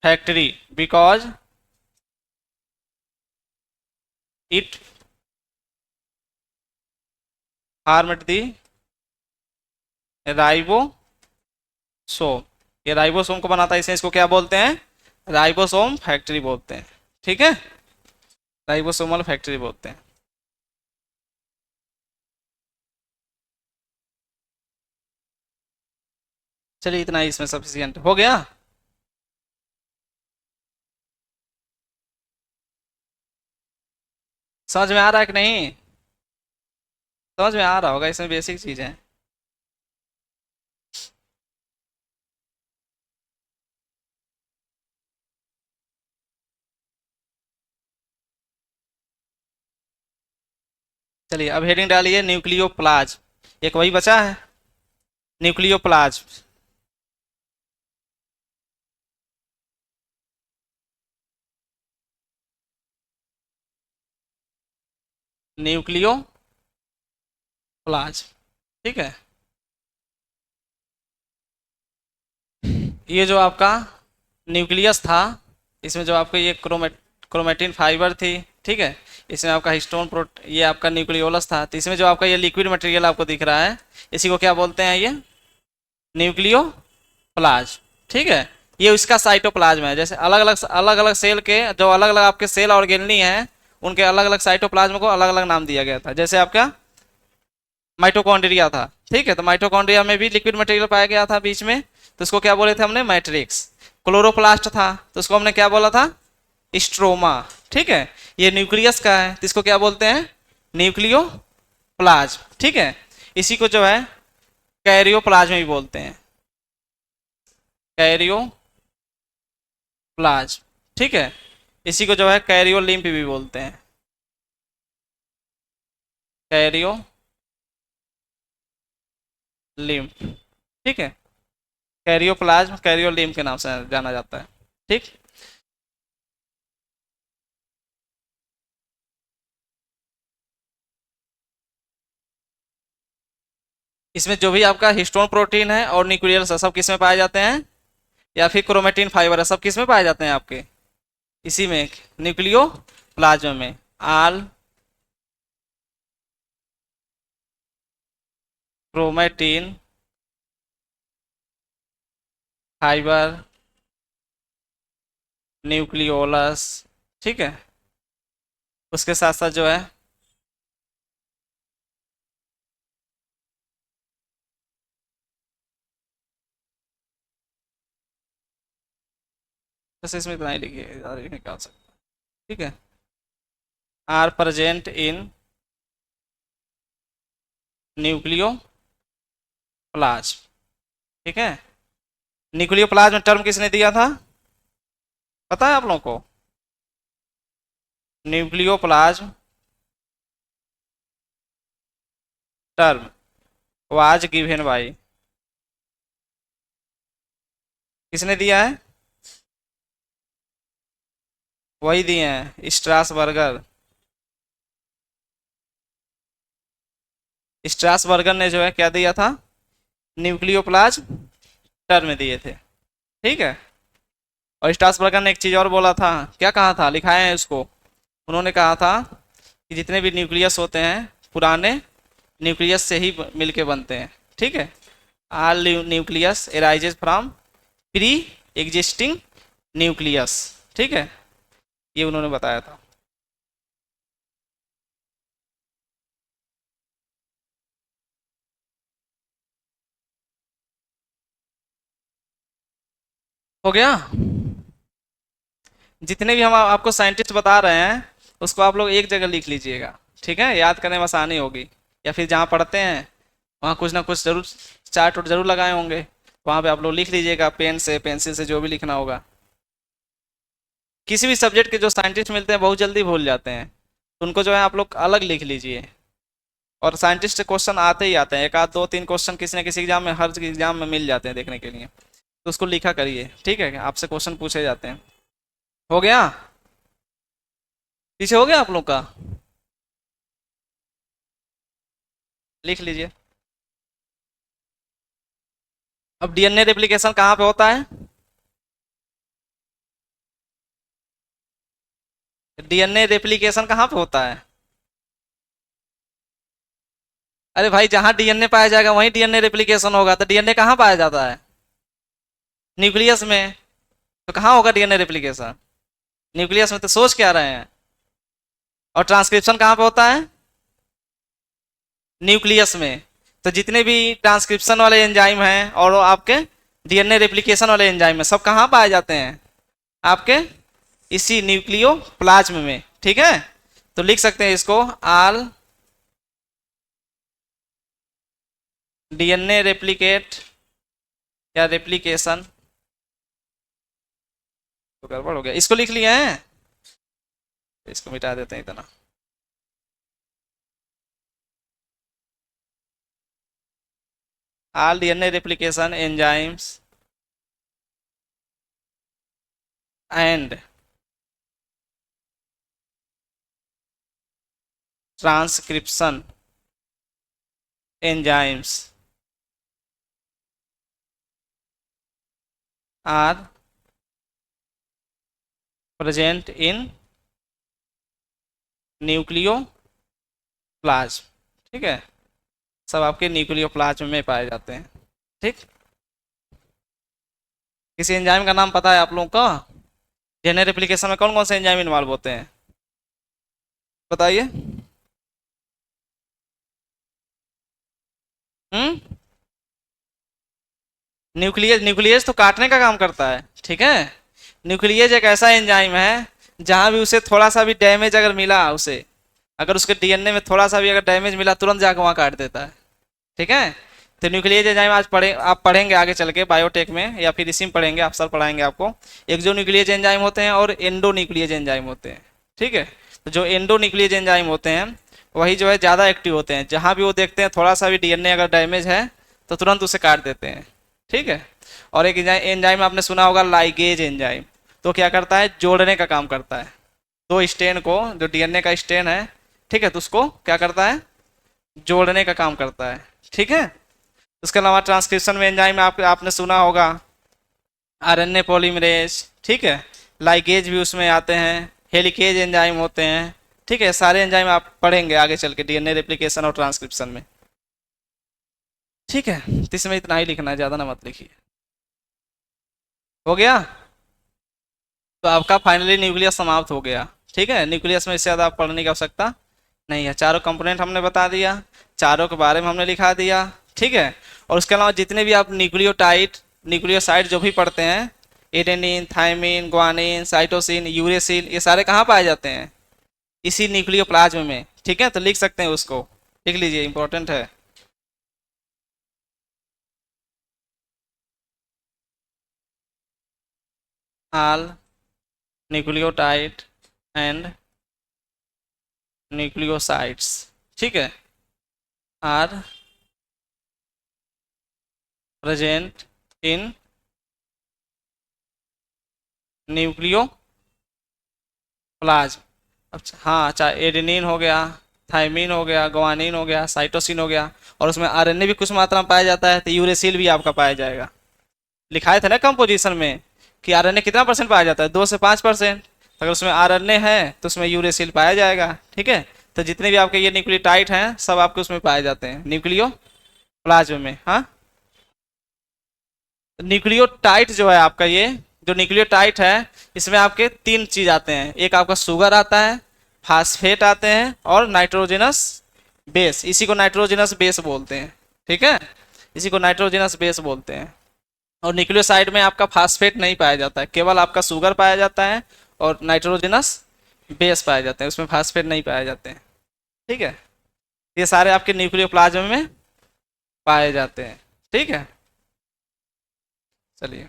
factory, because it formed the ribosome. ये राइबोसोम को बनाता है, इसे इसको क्या बोलते हैं? राइबोसोम फैक्ट्री बोलते हैं। ठीक है, राइबोसोमल फैक्ट्री बोलते हैं। चलिए इतना ही इसमें सफिशियंट हो गया। समझ में आ रहा है कि नहीं? समझ में आ रहा होगा, इसमें बेसिक चीज है। चलिए अब हेडिंग डालिए न्यूक्लियोप्लाज, एक वही बचा है न्यूक्लियोप्लाज। न्यूक्लियोप्लाज, ठीक है। ये जो आपका न्यूक्लियस था, इसमें जो आपका ये क्रोमेटिन फाइबर थी, ठीक है। इसमें आपका हिस्टोन प्रोट ये आपका न्यूक्लियोलस था। तो इसमें जो आपका ये लिक्विड मटेरियल आपको दिख रहा है, इसी को क्या बोलते हैं, ये न्यूक्लियोप्लाज, ठीक है। ये इसका साइटोप्लाज्म है। जैसे अलग अलग सेल के जो अलग अलग आपके सेल ऑर्गेनली हैं, उनके अलग अलग साइटोप्लाज्म को अलग अलग नाम दिया गया था। जैसे आपका माइटोकॉन्ड्रिया था, ठीक है। तो माइटोकॉन्ड्रिया में भी लिक्विड मटेरियल पाया गया था बीच में, तो उसको क्या बोले थे हमने, मैट्रिक्स। क्लोरोप्लास्ट था तो उसको हमने क्या बोला था, स्ट्रोमा, ठीक है। ये न्यूक्लियस का है तो इसको क्या बोलते हैं, न्यूक्लियोप्लाज्म, ठीक है। इसी को जो है कैरियोप्लाज्म भी बोलते हैं, कैरियोप्लाज्म, ठीक है। इसी को जो है कैरियोलिम्फ भी बोलते हैं, कैरियोलिम्फ, ठीक है। कैरियोप्लाज्म कैरियोलिम्फ के नाम से जाना जाता है, ठीक। इसमें जो भी आपका हिस्टोन प्रोटीन है और न्यूक्लियस है, सब किस में पाए जाते हैं, या फिर क्रोमेटिन फाइबर है, सब किस में पाए जाते हैं आपके, इसी में, न्यूक्लियो प्लाज्मा में। आल क्रोमेटिन फाइबर न्यूक्लियोलस, ठीक है। उसके साथ साथ जो है बस इसमें इतना ही लिखिए, ज़्यादा नहीं निकाल सकते, ठीक है। Are present in nucleoplasm, ठीक है। न्यूक्लियो प्लाज्म टर्म किसने दिया था, पता है आप लोगों को, nucleo plasm term was given by, किसने दिया है, वही दिए हैं स्ट्रासबर्गर। स्ट्रासबर्गर ने जो है क्या दिया था, न्यूक्लियोप्लाज्म टर्म दिए थे, ठीक है। और स्ट्रासबर्गर ने एक चीज और बोला था, क्या कहा था, लिखाए हैं उसको। उन्होंने कहा था कि जितने भी न्यूक्लियस होते हैं पुराने न्यूक्लियस से ही मिलके बनते हैं, ठीक है। All nucleus arises from pre existing nucleus, ठीक है। ये उन्होंने बताया था। हो गया। जितने भी हम आपको साइंटिस्ट बता रहे हैं, उसको आप लोग एक जगह लिख लीजिएगा, ठीक है। याद करने में आसानी होगी। या फिर जहाँ पढ़ते हैं वहाँ कुछ ना कुछ जरूर चार्ट जरूर लगाए होंगे, वहाँ पे आप लोग लिख लीजिएगा, पेन से पेंसिल से जो भी लिखना होगा। किसी भी सब्जेक्ट के जो साइंटिस्ट मिलते हैं बहुत जल्दी भूल जाते हैं, तो उनको जो है आप लोग अलग लिख लीजिए। और साइंटिस्ट से क्वेश्चन आते ही आते हैं, एक आध दो तीन क्वेश्चन किसी न किसी एग्जाम में, हर एग्जाम में मिल जाते हैं देखने के लिए, तो उसको लिखा करिए, ठीक है। आपसे क्वेश्चन पूछे जाते हैं। हो गया, पीछे हो गया आप लोग का, लिख लीजिए। अब डीएनए रेप्लिकेशन कहाँ पे होता है, डीएनए रेप्लिकेशन कहाँ पे होता है, अरे भाई जहां डीएनए पाया जाएगा वहीं डीएनए रेप्लिकेशन होगा। तो डीएनए कहाँ पाया जाता है, न्यूक्लियस में। तो कहाँ होगा डीएनए रेप्लिकेशन, न्यूक्लियस में। तो सोच क्या रहे हैं। और ट्रांसक्रिप्शन कहाँ पे होता है, न्यूक्लियस में। तो जितने भी ट्रांसक्रिप्शन वाले एंजाइम हैं और आपके डीएनए रेप्लिकेशन वाले एंजाइम में, सब कहाँ पाए जाते हैं, आपके इसी न्यूक्लियो प्लाज्म में, ठीक है। तो लिख सकते हैं इसको, आल डीएनए रेप्लिकेट या रेप्लिकेशन, तो गड़बड़ हो गया, इसको लिख लिए हैं, इसको मिटा देते हैं इतना। All DNA replication enzymes and transcription enzymes are present in nucleoplasm. ठीक है, सब आपके न्यूक्लियोप्लाज्म में पाए जाते हैं। ठीक, किसी एंजाइम का नाम पता है आप लोगों का? डीएनए रेप्लिकेशन में कौन कौन से एंजाइम इन्वॉल्व होते हैं, बताइए। हम्म, न्यूक्लियस, न्यूक्लियस तो काटने का काम करता है। ठीक है, न्यूक्लियस एक ऐसा एंजाइम है जहां भी उसे थोड़ा सा भी डैमेज अगर मिला, उसे अगर उसके डीएनए में थोड़ा सा भी अगर डैमेज मिला, तुरंत जाकर वहां काट देता है। ठीक है, तो न्यूक्लियस एंजाइम आज आप पढ़ेंगे आगे चल के बायोटेक में, या फिर इसी में पढ़ेंगे, आप सर पढ़ाएंगे आपको। एक जो न्यूक्लियस एंजाइम होते हैं और एंडो न्यूक्लियस एंजाइम होते हैं। ठीक है, तो जो एंडो न्यूक्लियस एंजाइम होते हैं वही जो है ज़्यादा एक्टिव होते हैं, जहाँ भी वो देखते हैं थोड़ा सा भी डीएनए अगर डैमेज है तो तुरंत उसे काट देते हैं। ठीक है, और एक एंजाइम आपने सुना होगा लाइगेज एंजाइम, तो क्या करता है, जोड़ने का काम करता है। दो स्टेन को, जो डीएनए का स्टेन है, ठीक है, तो उसको क्या करता है, जोड़ने का काम करता है। ठीक है, उसके अलावा ट्रांसक्रिप्शन में एंजाइम आपने सुना होगा, आरएनए पॉलीमरेज। ठीक है, लाइगेज भी उसमें आते हैं, हेलिकेज एंजाइम होते हैं। ठीक है, सारे एंजाइम आप पढ़ेंगे आगे चल के डीएनए रेप्लिकेशन और ट्रांसक्रिप्शन में। ठीक है, तो इसमें इतना ही लिखना है, ज़्यादा ना मत लिखिए। हो गया, तो आपका फाइनली न्यूक्लियस समाप्त हो गया। ठीक है, न्यूक्लियस में इससे ज़्यादा आप पढ़ने की आवश्यकता नहीं है। चारों कंपोनेंट हमने बता दिया, चारों के बारे में हमने लिखा दिया। ठीक है, और उसके अलावा जितने भी आप न्यूक्लियोटाइड, न्यूक्लियोसाइड जो भी पढ़ते हैं, adenine, thymine, guanine, cytosine, uracil, ये सारे कहाँ पाए जाते हैं, इसी न्यूक्लियोप्लाज्म में। ठीक है, तो लिख सकते हैं उसको, लिख लीजिए, इंपॉर्टेंट है। ऑल न्यूक्लियोटाइड एंड न्यूक्लियोसाइड्स, ठीक है, आर प्रेजेंट इन न्यूक्लियोप्लाज्म। अच्छा, हाँ, चाहे एडेनिन हो गया, थायमिन हो गया, ग्वानिन हो गया, साइटोसिन हो गया, और उसमें आरएनए भी कुछ मात्रा में पाया जाता है, तो यूरेसिल भी आपका पाया जाएगा। लिखाए थे ना कंपोजिशन में कि आरएनए कितना परसेंट पाया जाता है, 2 से 5%। अगर उसमें आरएनए है तो उसमें यूरेसिल पाया जाएगा। ठीक है, तो जितने भी आपके ये न्यूक्लियोटाइड हैं सब आपके उसमें पाए जाते हैं, न्यूक्लियो प्लाज्म में। हाँ, न्यूक्लियोटाइड जो है आपका, ये जो न्यूक्लियोटाइड है, इसमें आपके 3 चीज आते हैं। एक आपका शुगर आता है, फास्फेट आते हैं, और नाइट्रोजनस बेस, इसी को नाइट्रोजनस बेस बोलते हैं। ठीक है, इसी को नाइट्रोजनस बेस बोलते हैं। और न्यूक्लियोसाइड में आपका फास्फेट नहीं पाया जाता है, केवल आपका शुगर पाया जाता है और नाइट्रोजनस बेस पाए जाते हैं, उसमें फास्फेट नहीं पाए जाते हैं। ठीक है, ये सारे आपके न्यूक्लियोप्लाज्म में पाए जाते हैं। ठीक है, चलिए।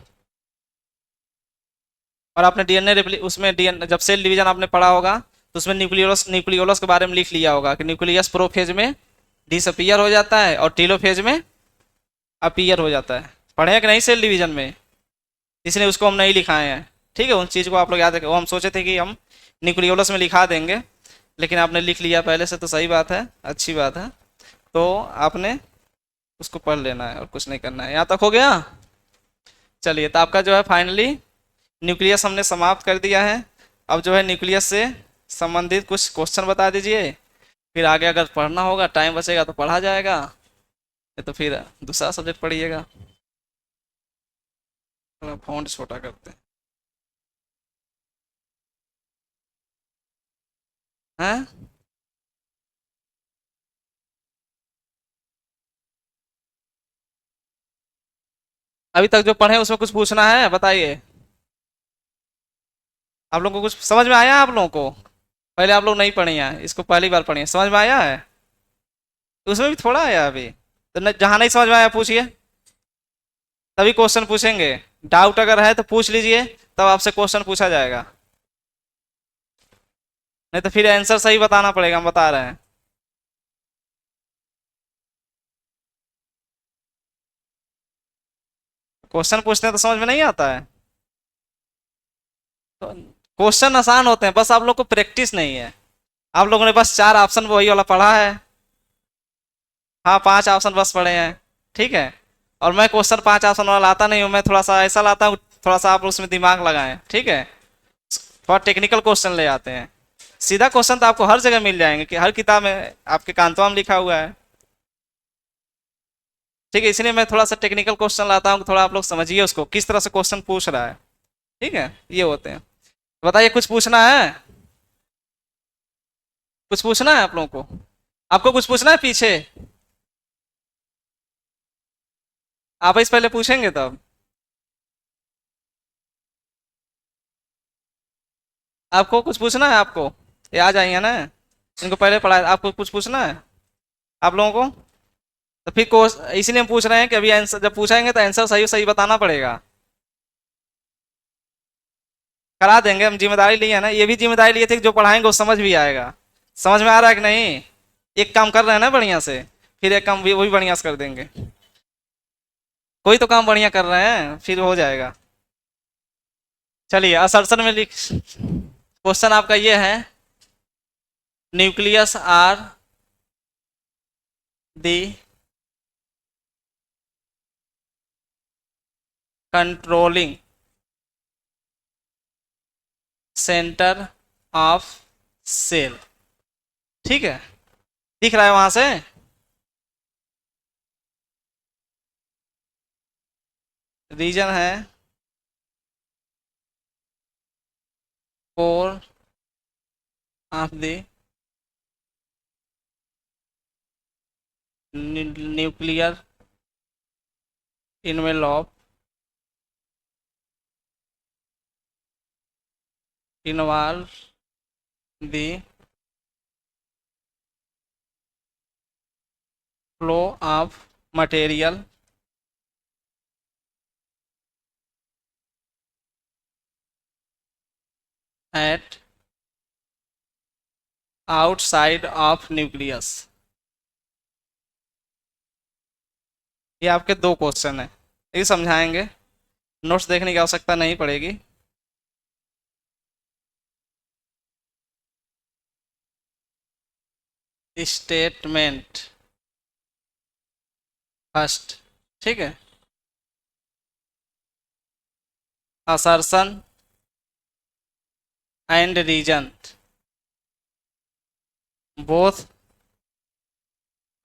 और आपने डीएनए उसमें डीएन जब सेल डिवीजन आपने पढ़ा होगा, तो उसमें न्यूक्लियोलस न्यूक्लियोलस के बारे में लिख लिया होगा कि न्यूक्लियस प्रोफेज में डिसअपियर हो जाता है और टीलोफेज में अपीयर हो जाता है। पढ़े हैं कि नहीं सेल डिवीजन में, इसलिए उसको हम नहीं लिखाए हैं। ठीक है, उन चीज़ को आप लोग याद रखें। वो हम सोचे थे कि हम न्यूक्लियोलस में लिखा देंगे, लेकिन आपने लिख लिया पहले से, तो सही बात है, अच्छी बात है। तो आपने उसको पढ़ लेना है और कुछ नहीं करना है। यहाँ तक हो गया। चलिए, तो आपका जो है फाइनली न्यूक्लियस हमने समाप्त कर दिया है। अब जो है न्यूक्लियस से संबंधित कुछ क्वेश्चन बता दीजिए, फिर आगे अगर पढ़ना होगा, टाइम बचेगा तो पढ़ा जाएगा, नहीं तो फिर दूसरा सब्जेक्ट पढ़िएगा। थोड़ा फॉन्ट छोटा करते हैं। अभी तक जो पढ़े उसमें कुछ पूछना है, बताइए। आप लोगों को कुछ समझ में आया है आप लोगों को? पहले आप लोग नहीं पढ़े हैं, इसको पहली बार पढ़े हैं, समझ में आया है? उसमें भी थोड़ा आया अभी, तो जहाँ नहीं समझ में आया पूछिए, तभी क्वेश्चन पूछेंगे। डाउट अगर है तो पूछ लीजिए, तब आपसे क्वेश्चन पूछा जाएगा, नहीं तो फिर आंसर सही बताना पड़ेगा, हम बता रहे हैं। क्वेश्चन पूछते हैं तो समझ में नहीं आता है। तो क्वेश्चन आसान होते हैं, बस आप लोग को प्रैक्टिस नहीं है। आप लोगों ने बस 4 ऑप्शन वही वाला पढ़ा है। हाँ, 5 ऑप्शन बस पढ़े हैं। ठीक है। और मैं क्वेश्चन 5 ऑप्शन वाला लाता नहीं हूँ, मैं थोड़ा सा ऐसा लाता हूँ, थोड़ा सा आप उसमें दिमाग लगाएं। ठीक है। थोड़ा टेक्निकल क्वेश्चन ले आते हैं। सीधा क्वेश्चन तो आपको हर जगह मिल जाएंगे, कि हर किताब में आपके कांतवा में लिखा हुआ है। ठीक है, इसलिए मैं थोड़ा सा टेक्निकल क्वेश्चन लाता हूँ, थोड़ा आप लोग समझिए उसको किस तरह से क्वेश्चन पूछ रहा है। ठीक है, ये होते हैं। बताइए, कुछ पूछना है? कुछ पूछना है आप लोगों को? आपको कुछ पूछना है पीछे? आप इस पहले पूछेंगे तब। आपको कुछ पूछना है? आपको ये आ जाएंगे ना, इनको पहले पढ़ा। आपको कुछ पूछना है आप लोगों को? तो फिर कोर्स इसीलिए हम पूछ रहे हैं कि अभी आंसर जब पूछाएंगे तो आंसर सही सही बताना पड़ेगा। करा देंगे, हम जिम्मेदारी लिए है ना, ये भी जिम्मेदारी लिए थे कि जो पढ़ाएंगे वो समझ भी आएगा। समझ में आ रहा है कि नहीं? एक काम कर रहे हैं ना बढ़िया से, फिर एक काम भी वो भी बढ़िया से कर देंगे। कोई तो काम बढ़िया कर रहे हैं, फिर हो जाएगा। चलिए, असर्शन में लिख, क्वेश्चन आपका ये है, nucleus are the controlling centre of cell. ठीक है, दिख रहा है वहां से? रीजन है core of the nuclear envelope involve the flow of material at outside of nucleus। ये आपके 2 क्वेश्चन है, ये समझाएंगे। नोट्स देखने की आवश्यकता नहीं पड़ेगी। Statement first. ठीक है। Assertion and reason both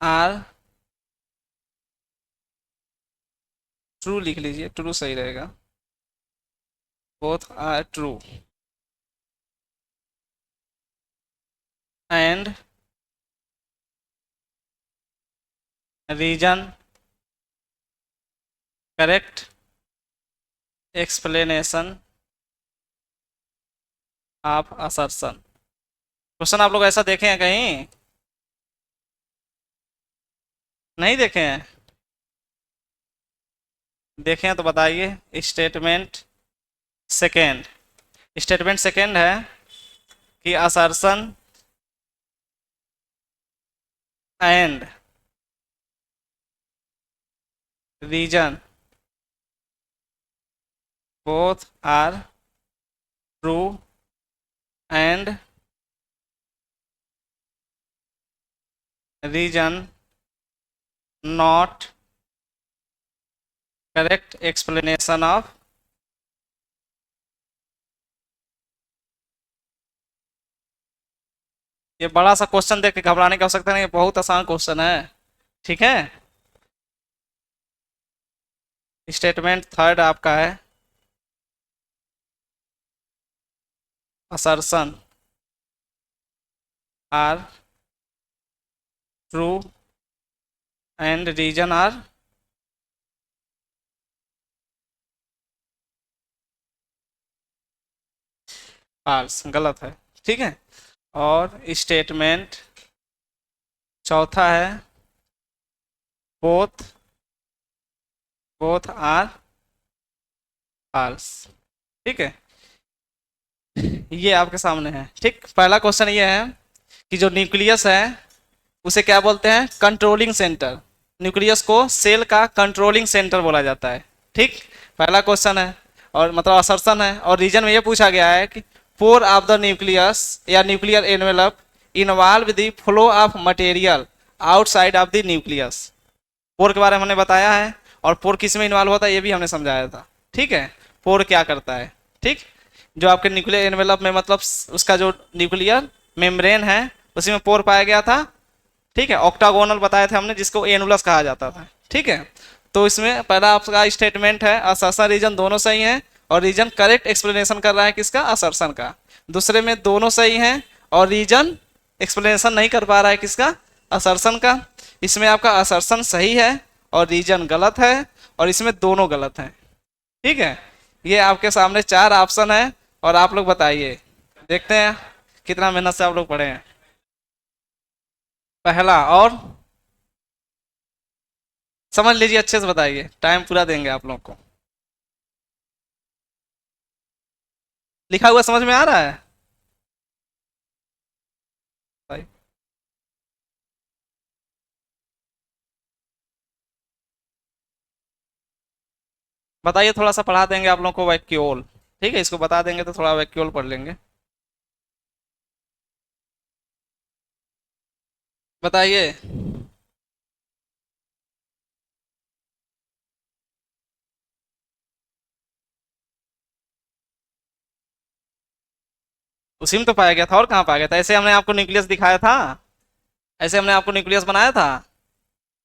are true, लिख लीजिए, ट्रू सही रहेगा। Both are true and reason correct explanation of assertion. Question आप लोग ऐसा देखे हैं कहीं? नहीं देखे हैं? देखे हैं तो बताइए। स्टेटमेंट सेकेंड, स्टेटमेंट सेकेंड है कि assertion and reason both are true and reason not correct explanation of. ये बड़ा सा क्वेश्चन देख के घबराने की आवश्यकता नहीं, बहुत आसान क्वेश्चन है। ठीक है। स्टेटमेंट थर्ड आपका है, assertion are true and reason are false, गलत है। ठीक है। और स्टेटमेंट चौथा है, बोथ बोथ आर फाल्स। ठीक है, ये आपके सामने है। ठीक, पहला क्वेश्चन ये है कि जो न्यूक्लियस है उसे क्या बोलते हैं? Controlling centre. न्यूक्लियस को सेल का कंट्रोलिंग सेंटर बोला जाता है। ठीक, पहला क्वेश्चन है और मतलब असर्शन है, और रीजन में ये पूछा गया है कि पोर ऑफ द न्यूक्लियस या nuclear envelope involve the flow of material outside of the nucleus. Pore के बारे में हमने बताया है, और पोर किस में इन्वॉल्व होता है ये भी हमने समझाया था। ठीक है, पोर क्या करता है, ठीक, जो आपके न्यूक्लियर एनवेलप में मतलब उसका जो न्यूक्लियर मेम्ब्रेन है उसी में पोर पाया गया था। ठीक है, ऑक्टागोनल बताए थे हमने जिसको एनुलस कहा जाता था। ठीक है, तो इसमें पहला आपका स्टेटमेंट है असर्शन रीजन दोनों सही हैं, और रीजन करेक्ट एक्सप्लेनेशन कर रहा है किसका, असर्शन का। दूसरे में दोनों सही हैं और रीजन एक्सप्लेनेशन नहीं कर पा रहा है किसका, असर्शन का। इसमें आपका असर्शन सही है और रीजन गलत है, और इसमें दोनों गलत हैं। ठीक है, ये आपके सामने 4 ऑप्शन है, और आप लोग बताइए, देखते हैं कितना मेहनत से आप लोग पढ़े हैं। पहला और समझ लीजिए, अच्छे से बताइए, टाइम पूरा देंगे आप लोग को। लिखा हुआ समझ में आ रहा है भाई? बताइए, थोड़ा सा पढ़ा देंगे आप लोग को वैक्यूल। ठीक है, इसको बता देंगे तो थोड़ा वैक्यूल पढ़ लेंगे। बताइए। उसी में तो पाया गया था, और कहाँ पाया गया था? ऐसे हमने आपको न्यूक्लियस दिखाया था, ऐसे हमने आपको न्यूक्लियस बनाया था,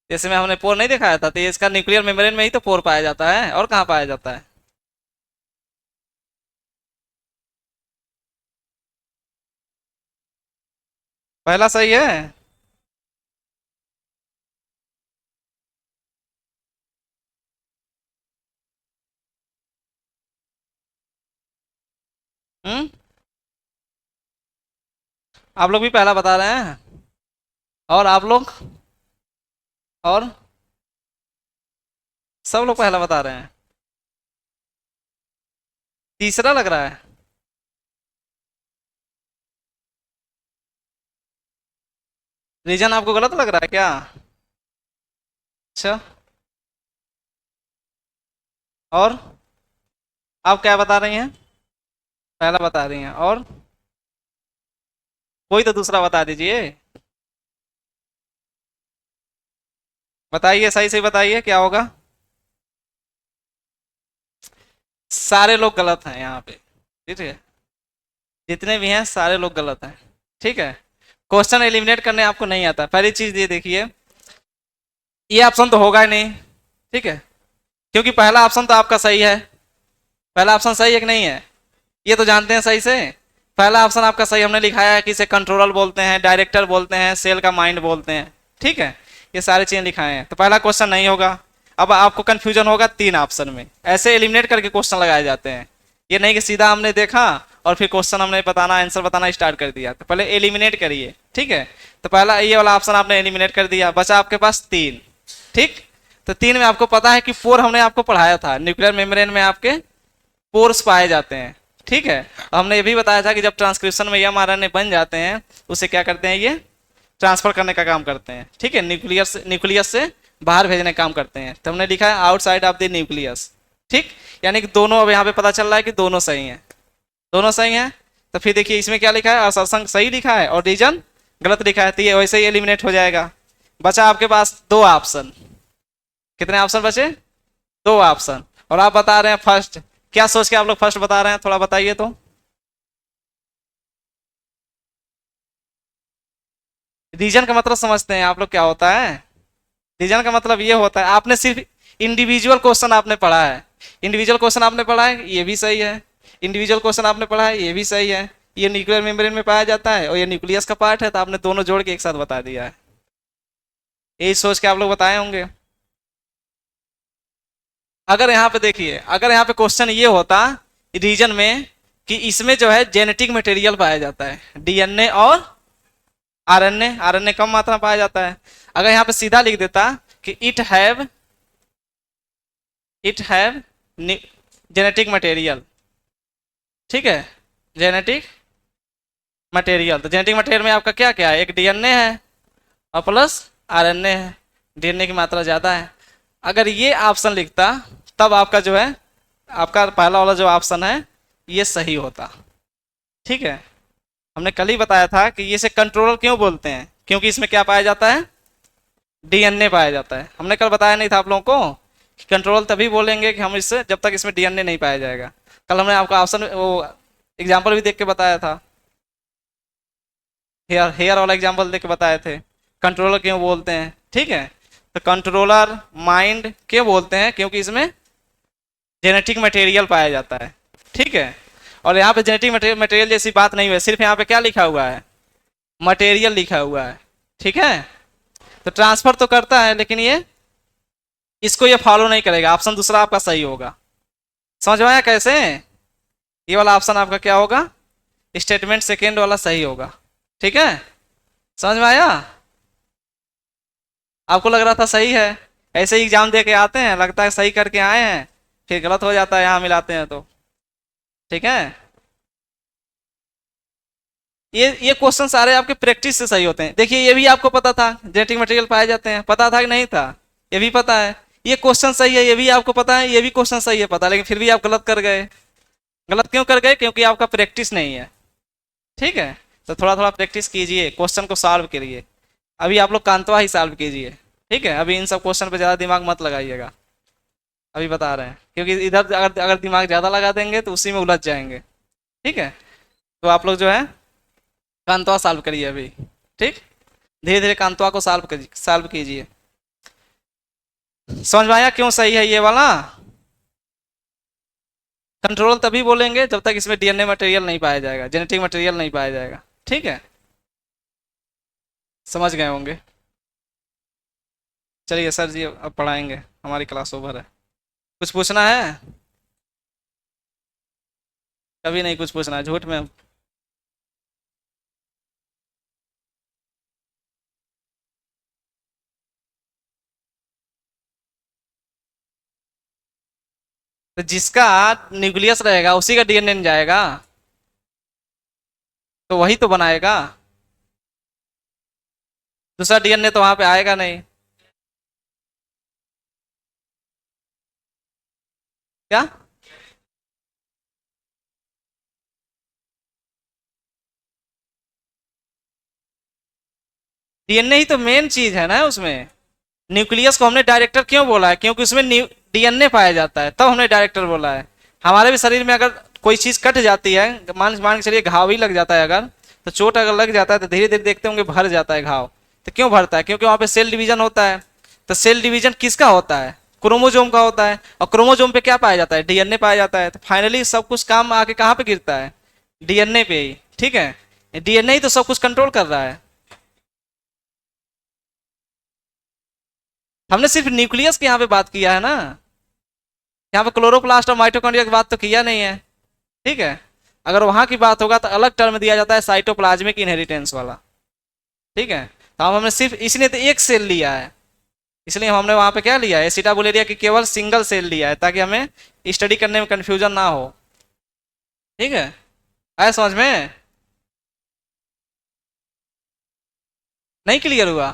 जैसे में हमने पोर नहीं दिखाया था, तो ये इसका न्यूक्लियर मेम्ब्रेन में ही तो पोर पाया जाता है, और कहाँ पाया जाता है? पहला सही है। हम्म, आप लोग भी पहला बता रहे हैं, और आप लोग, और सब लोग पहला बता रहे हैं। तीसरा लग रहा है। रीजन आपको गलत लग रहा है क्या? अच्छा, और आप क्या बता रही हैं? पहला बता रही हैं, और कोई तो दूसरा बता दीजिए। बताइए, सही सही बताइए क्या होगा। सारे लोग गलत हैं यहाँ पे। ठीक है, जितने भी हैं सारे लोग गलत हैं। ठीक है, क्वेश्चन एलिमिनेट करने आपको नहीं आता। पहली चीज ये देखिए, ये ऑप्शन तो होगा ही नहीं। ठीक है, क्योंकि पहला ऑप्शन तो आपका सही है। पहला ऑप्शन सही है कि नहीं है, ये तो जानते हैं सही से। पहला ऑप्शन आपका सही, हमने लिखाया है कि इसे कंट्रोलर बोलते हैं, डायरेक्टर बोलते हैं, सेल का माइंड बोलते हैं। ठीक है, ये सारे चीजें लिखाए हैं, तो पहला क्वेश्चन नहीं होगा। अब आपको कंफ्यूजन होगा 3 ऑप्शन में, ऐसे एलिमिनेट करके क्वेश्चन लगाए जाते हैं। ये नहीं कि सीधा हमने देखा और फिर क्वेश्चन हमने बताना, आंसर बताना स्टार्ट कर दिया, तो पहले एलिमिनेट करिए। ठीक है, तो पहला ये वाला ऑप्शन आपने एलिमिनेट कर दिया, बचा आपके पास 3। ठीक, तो 3 में आपको पता है कि 4 हमने आपको पढ़ाया था, न्यूक्लियर मेम्ब्रेन में आपके पोर्स पाए जाते हैं। ठीक है, हमने ये भी बताया था कि जब ट्रांसक्रिप्शन में mRNA बन जाते हैं, उसे क्या करते हैं, ये ट्रांसफर करने का काम करते हैं। ठीक है, न्यूक्लियस से बाहर भेजने का काम करते हैं, तो हमने लिखा है आउटसाइड ऑफ द न्यूक्लियस। ठीक, यानी कि दोनों, अब यहाँ पे पता चल रहा है कि दोनों सही हैं, दोनों सही हैं। तो फिर देखिए इसमें क्या लिखा है, असर्शन सही लिखा है और रीजन गलत लिखा है, तो ये वैसे ही एलिमिनेट हो जाएगा। बचा आपके पास 2 ऑप्शन। कितने ऑप्शन बचे? 2 ऑप्शन, और आप बता रहे हैं फर्स्ट। क्या सोच के आप लोग फर्स्ट बता रहे हैं, थोड़ा बताइए तो। रीजन का मतलब समझते हैं आप लोग क्या होता है? रीजन का मतलब ये होता है, आपने सिर्फ इंडिविजुअल क्वेश्चन आपने पढ़ा है, इंडिविजुअल क्वेश्चन आपने पढ़ा है, ये भी सही है। इंडिविजुअल क्वेश्चन आपने पढ़ा है, ये भी सही है। ये न्यूक्लियर मेम्ब्रेन में पाया जाता है और ये न्यूक्लियस का पार्ट है, तो आपने दोनों जोड़ के एक साथ बता दिया है। यही सोच के आप लोग बताए होंगे। अगर यहाँ पे देखिए, अगर यहाँ पे क्वेश्चन ये होता रीजन में कि इसमें जो है जेनेटिक मटेरियल पाया जाता है, डीएनए और आरएनए, आरएनए कम मात्रा में पाया जाता है। अगर यहाँ पे सीधा लिख देता कि इट हैव जेनेटिक मटेरियल। ठीक है, जेनेटिक मटेरियल, तो जेनेटिक मटेरियल में आपका क्या क्या है, एक डीएनए है और प्लस आरएनए है, डीएनए की मात्रा ज़्यादा है। अगर ये ऑप्शन लिखता तब आपका जो है, आपका पहला वाला जो ऑप्शन है ये सही होता। ठीक है, हमने कल ही बताया था कि ये इसे कंट्रोलर क्यों बोलते हैं, क्योंकि इसमें क्या पाया जाता है, डीएनए पाया जाता है। हमने कल बताया नहीं था आप लोगों को कि कंट्रोल तभी बोलेंगे कि हम इससे, जब तक इसमें डीएनए नहीं पाया जाएगा। कल हमने आपको ऑप्शन वो एग्जाम्पल भी देख के बताया था, हेयर हेयर वाला एग्जाम्पल देख के बताए थे कंट्रोलर क्यों बोलते हैं। ठीक है, तो कंट्रोलर माइंड क्यों बोलते हैं, क्योंकि इसमें जेनेटिक मटेरियल पाया जाता है। ठीक है, और यहाँ पे जेनेटिक मटेरियल जैसी बात नहीं है, सिर्फ यहाँ पे क्या लिखा हुआ है, मटेरियल लिखा हुआ है। ठीक है, तो ट्रांसफर तो करता है लेकिन ये इसको ये फॉलो नहीं करेगा। ऑप्शन दूसरा आपका सही होगा। समझ में आया कैसे, ये वाला ऑप्शन आपका क्या होगा, स्टेटमेंट सेकेंड वाला सही होगा। ठीक है, समझ में आया। आपको लग रहा था सही है, ऐसे ही एग्जाम दे के आते हैं, लगता है सही करके आए हैं, फिर गलत हो जाता है यहाँ मिलाते हैं तो। ठीक है, ये क्वेश्चन सारे आपके प्रैक्टिस से सही होते हैं। देखिए ये भी आपको पता था जेनेटिक मटेरियल पाए जाते हैं, पता था कि नहीं था, ये भी पता है। ये क्वेश्चन सही है, ये भी आपको पता है, ये भी क्वेश्चन सही है पता, लेकिन फिर भी आप गलत कर गए। गलत क्यों कर गए, क्योंकि आपका प्रैक्टिस नहीं है। ठीक है, तो थोड़ा थोड़ा प्रैक्टिस कीजिए, क्वेश्चन को सॉल्व करिए। अभी आप लोग कांतवा ही सॉल्व कीजिए। ठीक है, अभी इन सब क्वेश्चन पे ज़्यादा दिमाग मत लगाइएगा, अभी बता रहे हैं, क्योंकि इधर अगर दिमाग ज़्यादा लगा देंगे तो उसी में उलझ जाएंगे। ठीक है, तो आप लोग जो है कांतवा सॉल्व करिए अभी। ठीक, धीरे धीरे कांतवा को सॉल्व कीजिए। समझ में आया क्यों सही है ये वाला। कंट्रोल तभी बोलेंगे जब तक इसमें डीएनए मटेरियल नहीं पाया जाएगा, जेनेटिक मटेरियल नहीं पाया जाएगा। ठीक है, समझ गए होंगे। चलिए सर जी अब पढ़ाएंगे, हमारी क्लास ओवर है। कुछ पूछना है, कभी नहीं कुछ पूछना है झूठ में। तो जिसका न्यूक्लियस रहेगा उसी का डीएनए जाएगा, तो वही तो बनाएगा, दूसरा डीएनए तो वहां पे आएगा नहीं। क्या, डीएनए ही तो मेन चीज है ना उसमें। न्यूक्लियस को हमने डायरेक्टर क्यों बोला है, क्योंकि उसमें डीएनए पाया जाता है, तब हमने डायरेक्टर बोला है। हमारे भी शरीर में अगर कोई चीज कट जाती है, मान मान के चलिए घाव ही लग जाता है अगर, तो चोट अगर लग जाता है तो धीरे धीरे देखते होंगे भर जाता है घाव। तो क्यों भरता है, क्योंकि वहां पे सेल डिवीजन होता है। तो सेल डिवीजन किसका होता है, क्रोमोजोम का होता है, और क्रोमोजोम पे क्या पाया जाता है, डीएनए पाया जाता है। तो फाइनली सब कुछ काम आके कहाँ पे गिरता है, डीएनए पे ही। ठीक है, डीएनए ही तो सब कुछ कंट्रोल कर रहा है। हमने सिर्फ न्यूक्लियस की यहाँ पे बात किया है ना, यहाँ पे क्लोरोप्लास्ट और माइटोकॉन्ड्रिया की बात तो किया नहीं है। ठीक है, अगर वहां की बात होगा तो अलग टर्म दिया जाता है, साइटोप्लाज्मिक इनहेरिटेंस वाला। ठीक है, तो हम हमने सिर्फ इसने तो एक सेल लिया है, इसलिए हमने वहां पे क्या लिया है, एसिटाबुलेरिया की केवल सिंगल सेल लिया है, ताकि हमें स्टडी करने में कंफ्यूजन ना हो। ठीक है, आया समझ में, नहीं क्लियर हुआ।